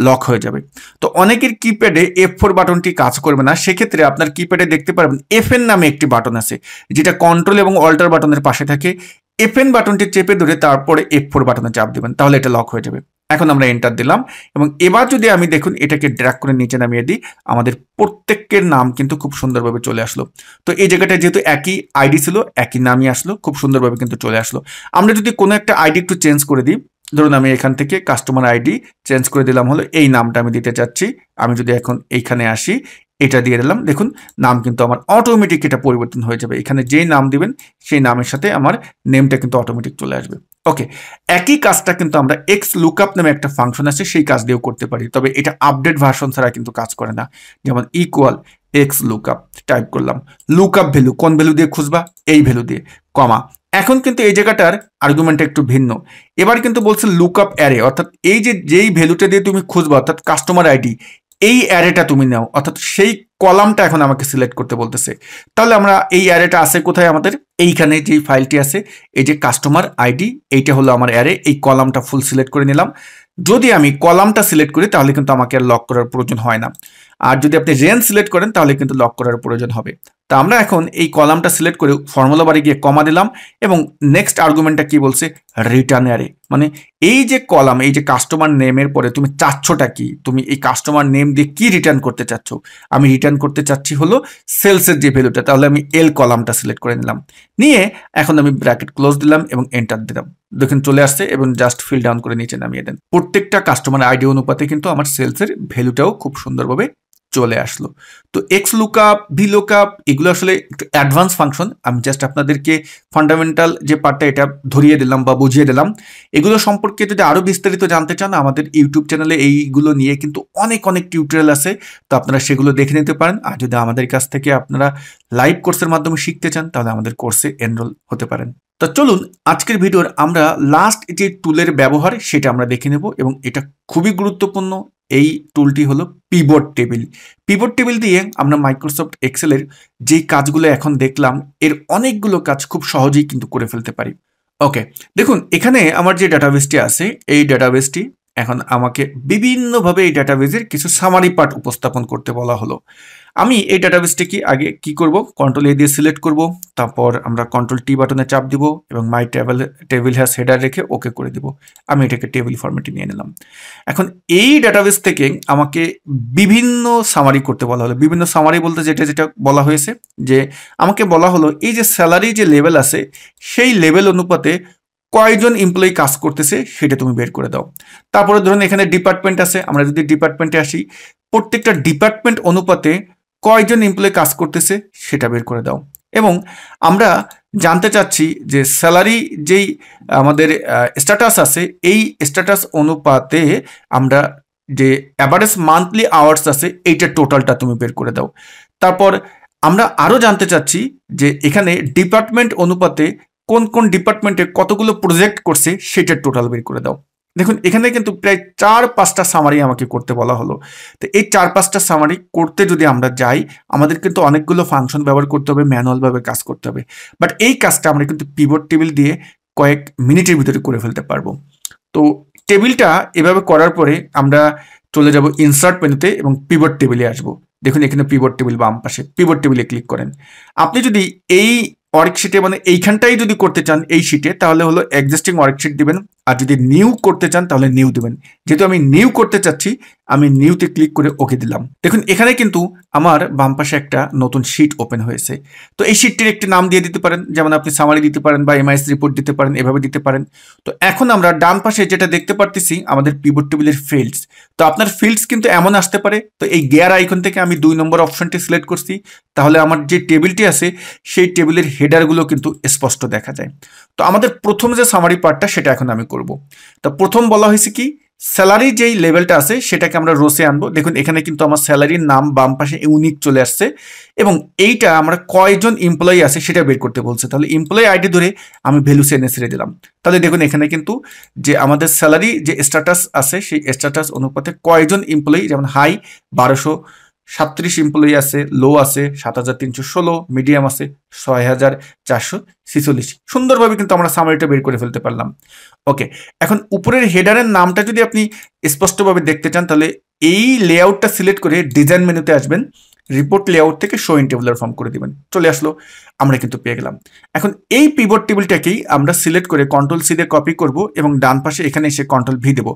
লক হয়ে যাবে। তো অনেকের কিপ্যাডে F4 বাটনটি কাজ করবে না, সেক্ষেত্রে আপনার কিপ্যাডে দেখতে পারবেন FN নামে একটি বাটন আছে, যেটা কন্ট্রোল এবং অল্টার বাটনের পাশে থাকে। FN বাটনটি চেপে ধরে তারপরে F4 বাটনে চাপ দিবেন, তাহলে এটা লক হয়ে যাবে। এখন আমরা এন্টার দিলাম এবং এবার যদি আমি দেখুন এটাকে ড্র্যাগ করে নিচে নামিয়ে দিই, আমাদের প্রত্যেকের নাম কিন্তু খুব সুন্দরভাবে চলে আসলো। তো এই জায়গাটায় যেহেতু একই আইডি ছিল, একই নামই আসলো, খুব সুন্দরভাবে কিন্তু চলে আসলো। আমরা যদি কোনো একটা আইডি একটু চেঞ্জ করে দিই, ধরুন আমি এখান থেকে কাস্টমার আইডি চেঞ্জ করে দিলাম, হলো এই নামটা আমি দিতে চাচ্ছি, আমি যদি এখন এইখানে আসি এটা দিয়ে দিলাম, দেখুন নাম কিন্তু আমার অটোমেটিক এটা পরিবর্তন হয়ে যাবে। এখানে যেই নাম দিবেন সেই নামের সাথে আমার নেমটা কিন্তু অটোমেটিক চলে আসবে। ওকে, একই কাজটা কিন্তু আমরা এক্স লুকআপ নামে একটা ফাংশন আছে সেই কাজ দিয়েও করতে পারি, তবে এটা আপডেট ভার্সন ছাড়া কিন্তু কাজ করে না। যেমন ইকুয়াল এক্স লুকআপ টাইপ করলাম, লুকআপ ভ্যালু কোন ভ্যালু দিয়ে খুঁজবা, এই ভ্যালু দিয়ে, কমা। এখন কিন্তু এই জায়গাটার আর্গুমেন্ট একটু ভিন্ন। এবার কিন্তু বলছে লুকআপ অ্যারে, অর্থাৎ এই যে যেই ভ্যালুটা দিয়ে তুমি খুঁজবা, অর্থাৎ কাস্টমার আইডি, এই অ্যারেটা তুমি নাও, অর্থাৎ সেই কলামটা এখন আমাকে সিলেক্ট করতে বলতেছে। তাহলে আমরা এই অ্যারেটা আছে কোথায়, আমাদের এইখানে যে ফাইলটি আছে, এই যে কাস্টমার আইডি, এইটা হলো আমার অ্যারে, এই কলামটা ফুল সিলেক্ট করে নিলাম। যদি আমি কলামটা সিলেক্ট করি তাহলে কিন্তু আমাকে আর লক করার প্রয়োজন হয় না, আর যদি আপনি রেঞ্জ সিলেক্ট করেন তাহলে কিন্তু লক করার প্রয়োজন হবে। তা আমরা এখন এই কলামটা সিলেক্ট করে ফর্মুলা বারে গিয়ে কমা দিলাম এবং নেক্সট আর্গুমেন্টটা কি বলছে, রিটার্ন অ্যারে, মানে এই যে কলাম, এই যে কাস্টমার নেমের পরে তুমি চাচ্ছটা কি, তুমি এই কাস্টমার নেম দিয়ে কি রিটার্ন করতে চাচ্ছ। আমি রিটার্ন করতে চাচ্ছি হলো সেলসের যে ভ্যালুটা, তাহলে আমি এল কলামটা সিলেক্ট করে নিলাম, নিয়ে এখন আমি ব্র্যাকেট ক্লোজ দিলাম এবং এন্টার দিলাম। দেখুন চলে আসছে এবং জাস্ট ফিল ডাউন করে নিচে নামিয়ে দেন। প্রত্যেকটা কাস্টমার আইডি অনুপাতে কিন্তু আমার সেলসের ভ্যালুটাও খুব সুন্দরভাবে চলে আসলো। তো এক্স লুকআপ, ভি লুকআপ এগুলো আসলে একটু অ্যাডভান্স ফাংশন, আমি জাস্ট আপনাদেরকে ফান্ডামেন্টাল যে পার্টটা এটা ধরিয়ে দিলাম বা বুঝিয়ে দিলাম। এগুলো সম্পর্কে যদি আরও বিস্তারিত জানতে চান আমাদের ইউটিউব চ্যানেলে এইগুলো নিয়ে কিন্তু অনেক অনেক টিউটোরিয়াল আছে, তো আপনারা সেগুলো দেখে নিতে পারেন। আর যদি আমাদের কাছ থেকে আপনারা লাইভ কোর্সের মাধ্যমে শিখতে চান তাহলে আমাদের কোর্সে এনরোল হতে পারেন। তো চলুন আজকের ভিডিওর আমরা লাস্ট যে টুলের ব্যবহার সেটা আমরা দেখে নেব এবং এটা খুবই গুরুত্বপূর্ণ। এই টুলটি হলো পিভট টেবিল। পিভট টেবিল দিয়ে আমরা মাইক্রোসফট এক্সেলের যেই কাজগুলো এখন দেখলাম এর অনেকগুলো কাজ খুব সহজেই কিন্তু করে ফেলতে পারি। ওকে, দেখুন এখানে আমার যে ডাটাবেসটি আছে এই ডাটাবেসটি এখন আমাকে বিভিন্নভাবে এই ডাটাবেসের কিছু সামারি পার্ট উপস্থাপন করতে বলা হলো। আমি এই ডাটাবেসটিকে আগে কি করব, কন্ট্রোল এ দিয়ে সিলেক্ট করব, তারপর আমরা কন্ট্রোল টি বাটনে চাপ দিব এবং মাই টেবিল হ্যাজ হেডার রেখে ওকে করে দিব। আমি এটাকে টেবিল ফরম্যাটে নিয়ে নিলাম। এখন এই ডাটাবেস থেকে আমাকে বিভিন্ন সামারি করতে বলা হলো। বিভিন্ন সামারি বলতে যেটা যেটা বলা হয়েছে যে আমাকে বলা হলো এই যে স্যালারি যে লেভেল আছে সেই লেভেল অনুপাতে কয়জন এমপ্লয়ি কাজ করতেছে সেটা তুমি বের করে দাও। তারপরে ধরুন এখানে ডিপার্টমেন্ট আছে, আমরা যদি ডিপার্টমেন্টে আসি প্রত্যেকটা ডিপার্টমেন্ট অনুপাতে কয়জন এমপ্লয়ি কাজ করতেছে সেটা বের করে দাও। এবং আমরা জানতে চাচ্ছি যে স্যালারি যেই আমাদের স্ট্যাটাস আছে, এই স্ট্যাটাস অনুপাতে আমরা যে অ্যাভারেজ মান্থলি আওয়ার্স আছে এইটার টোটালটা তুমি বের করে দাও। তারপর আমরা আরও জানতে চাচ্ছি যে এখানে ডিপার্টমেন্ট অনুপাতে কোন কোন ডিপার্টমেন্টে কতগুলো প্রজেক্ট করছে সেটার টোটাল বের করে দাও। দেখুন এখানে কিন্তু প্রায় 4-5টা সামারি আমাকে করতে বলা হলো। তো এই 4-5টা সামারি করতে যদি আমরা যাই, আমাদের কিন্তু অনেকগুলো ফাংশন ব্যবহার করতে হবে, ম্যানুয়ালভাবে কাজ করতে হবে। বাট এই কাজটা আমরা কিন্তু পিভট টেবিল দিয়ে কয়েক মিনিটের ভিতরে করে ফেলতে পারবো। তো টেবিলটা এভাবে করার পরে আমরা চলে যাব ইনসার্ট মেনুতে এবং পিভট টেবিলে আসবো। দেখুন এখানে পিভট টেবিল বাম পাশে, পিভট টেবিলে ক্লিক করেন। আপনি যদি এই ওয়ার্কশিটে মানে এইখানটাই যদি করতে চান এই শিটে, তাহলে হলো এক্সিস্টিং ওয়ার্কশিট দিবেন, আর যদি নিউ করতে চান তাহলে নিউ দিবেন। যেহেতু আমি নিউ করতে চাচ্ছি, আমি নিউতে ক্লিক করে ওকে দিলাম। দেখুন এখানে কিন্তু আমার বাম পাশে একটা নতুন শিট ওপেন হয়েছে। তো এই শিটটির একটি নাম দিয়ে দিতে পারেন, যেমন আপনি সামারি দিতে পারেন বা এমআইএস রিপোর্ট দিতে পারেন, এভাবে দিতে পারেন। তো এখন আমরা ডান পাশে যেটা দেখতে পারতেছি আমাদের পিভট টেবিলের ফিল্ডস। তো আপনার ফিল্ডস কিন্তু এমন আসতে পারে, তো এই গিয়ার আইকন থেকে আমি 2 নম্বর অপশনটি সিলেক্ট করছি, তাহলে আমার যে টেবিলটি আছে সেই টেবিলের হেডারগুলো কিন্তু স্পষ্ট দেখা যায়। তো আমাদের প্রথম যে সামারি পার্টটা সেটা এখন আমি করব। তো প্রথম বলা হয়েছে কি, স্যালারি যেই লেভেলটা আছে সেটাকে আমরা রোসে আনবো। দেখুন এখানে কিন্তু আমার স্যালারির নাম বাম পাশে ইউনিক চলে আসছে, এবং এইটা আমরা কয়জন এমপ্লয়ি আছে সেটা বের করতে বলছে। তাহলে এমপ্লয়ি আইডি ধরে আমি ভ্যালু এনে ছেড়ে দিলাম। তাহলে দেখুন এখানে কিন্তু যে আমাদের স্যালারি যে স্ট্যাটাস আছে সেই স্ট্যাটাস অনুপাতে কয়জন এমপ্লয়ি, যেমন হাই 1237 এমপ্লয়ি আছে, লো আছে 7316, মিডিয়াম আছে 6446। সুন্দরভাবে কিন্তু আমরা সামারিটা বের করে ফেলতে পারলাম। ওকে, এখন উপরের হেডারের নামটা যদি আপনি স্পষ্টভাবে দেখতে চান, তাহলে এই লেআউটটা সিলেক্ট করে ডিজাইন মেনুতে আসবেন, রিপোর্ট লেআউট থেকে শো ইন টেবুলার ফর্ম করে দিবেন। চলে আসলো, আমরা কিন্তু পেয়ে গেলাম। এখন এই পিভট টেবিলটাকেই আমরা সিলেক্ট করে কন্ট্রোল সি দিয়ে কপি করব এবং ডান পাশে এখানে এসে কন্ট্রোল ভি দেব,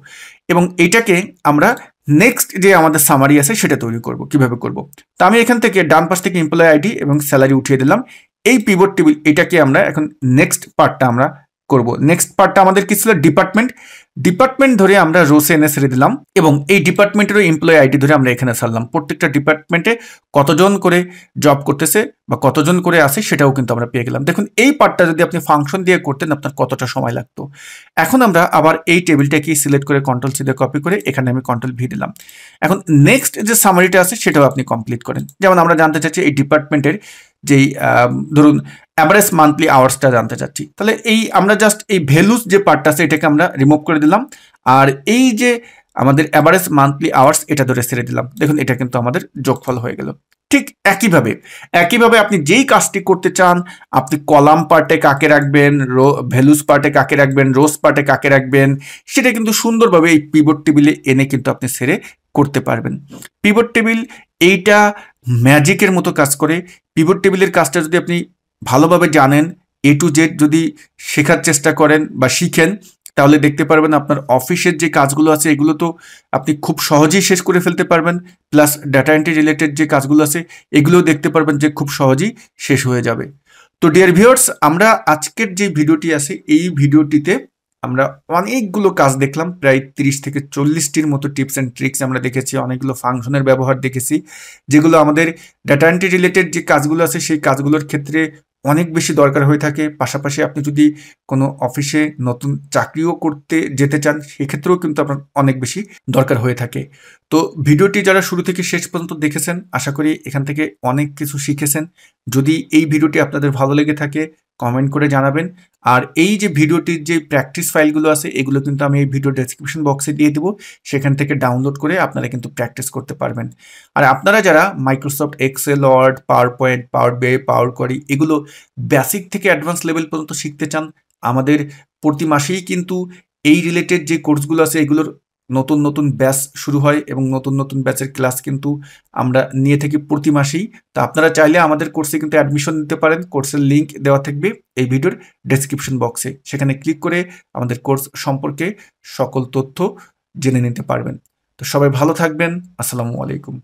এবং এইটাকে আমরা নেক্সট যে আমাদের সামারি আছে সেটা তৈরি করব। কিভাবে করব? তো আমি এখান থেকে ডান পাশ থেকে এমপ্লয়ি আইডি এবং স্যালারি উঠিয়ে দিলাম। এই পিভট টেবিল এটাকে আমরা এখন নেক্সট পার্টটা আমরা করব। নেক্সট পার্টটা আমাদের কি ছিল? ডিপার্টমেন্ট। ডিপার্টমেন্ট ধরে আমরা রোসে এনে ছেড়ে দিলাম, এবং এই ডিপার্টমেন্টেরও এমপ্লয়ি আইডি ধরে আমরা এখানে ছাড়লাম। প্রত্যেকটা ডিপার্টমেন্টে কতজন করে জব করতেছে বা কতজন করে আছে সেটাও কিন্তু আমরা পেয়ে গেলাম। দেখুন এই পার্টটা যদি আপনি ফাংশন দিয়ে করতেন আপনার কতটা সময় লাগতো। এখন আমরা আবার এই টেবিলটাকে সিলেক্ট করে কন্ট্রোল সি দিয়ে কপি করে এখানে আমি কন্ট্রোল ভি দিলাম। এখন নেক্সট যে সামারিটা আছে সেটাও আপনি কমপ্লিট করেন। যেমন আমরা জানতে চাচ্ছি এই ডিপার্টমেন্টের যেই ধরুন অ্যাভারেজ মান্থলি আওয়ার্সটা জানতে চাচ্ছি, তাহলে এই আমরা জাস্ট এই ভ্যালুস যে পার্টটা আছে এটাকে আমরা রিমুভ করে দিলাম, আর এই যে আমাদের অ্যাভারেজ মান্থলি আওয়ার্স এটা ধরে ছেড়ে দিলাম। দেখুন এটা কিন্তু আমাদের যোগফল হয়ে গেল। ঠিক একইভাবে আপনি যেই কাজটি করতে চান, আপনি কলাম পার্টে কাকে রাখবেন, ভ্যালুস পার্টে কাকে রাখবেন, রোস পার্টে কাকে রাখবেন, সেটা কিন্তু সুন্দরভাবে এই পিভট টেবিলে এনে কিন্তু আপনি ছেড়ে করতে পারবেন। পিভট টেবিল এইটা ম্যাজিকের মতো কাজ করে। পিভট টেবিলের কাজটা যদি আপনি ভালোভাবে জানেন, এ টু জেড যদি শেখার চেষ্টা করেন বা শিখেন, তাহলে দেখতে পারবেন আপনার অফিসের যে কাজগুলো আছে এগুলো তো আপনি খুব সহজেই শেষ করে ফেলতে পারবেন, প্লাস ডাটা এন্ট্রি রিলেটেড যে কাজগুলো আছে এগুলোও দেখতে পারবেন যে খুব সহজেই শেষ হয়ে যাবে। তো ডিয়ার ভিউয়ার্স, আমরা আজকের যে ভিডিওটি আছে এই ভিডিওটিতে আমরা অনেকগুলো কাজ দেখলাম, প্রায় 30 থেকে 40টির মতো টিপস অ্যান্ড ট্রিক্স আমরা দেখেছি, অনেকগুলো ফাংশনের ব্যবহার দেখেছি, যেগুলো আমাদের ডাটা এন্ট্রি রিলেটেড যে কাজগুলো আছে সেই কাজগুলোর ক্ষেত্রে অনেক বেশি দরকার হয়ে থাকে। পাশাপাশি আপনি যদি কোনো অফিসে নতুন চাকরিও করতে যেতে চান সেক্ষেত্রেও কিন্তু আপনার অনেক বেশি দরকার হয়ে থাকে। তো ভিডিওটি যারা শুরু থেকে শেষ পর্যন্ত দেখেছেন, আশা করি এখান থেকে অনেক কিছু শিখেছেন। যদি এই ভিডিওটি আপনাদের ভালো লেগে থাকে কমেন্ট করে জানাবেন, আর এই যে ভিডিওটির যে প্র্যাকটিস ফাইলগুলো আছে এগুলো কিন্তু আমি এই ভিডিও ডেসক্রিপশন বক্সে দিয়ে দেবো, সেখান থেকে ডাউনলোড করে আপনারা কিন্তু প্র্যাকটিস করতে পারবেন। আর আপনারা যারা Microsoft Excel, Word, PowerPoint, Power BI, Power Query এগুলো বেসিক থেকে অ্যাডভান্স লেভেল পর্যন্ত শিখতে চান, আমাদের প্রতি মাসেই কিন্তু এই রিলেটেড যে কোর্সগুলো আছে এগুলোর নতুন নতুন ব্যাচ শুরু হয়, এবং নতুন নতুন ব্যাচের ক্লাস কিন্তু আমরা নিয়ে থাকি প্রতি মাসেই। তো আপনারা চাইলে আমাদের কোর্সে কিন্তু অ্যাডমিশন নিতে পারেন। কোর্সের লিঙ্ক দেওয়া থাকবে এই ভিডিওর ডেসক্রিপশন বক্সে, সেখানে ক্লিক করে আমাদের কোর্স সম্পর্কে সকল তথ্য জেনে নিতে পারবেন। তো সবাই ভালো থাকবেন। আসসালামু আলাইকুম।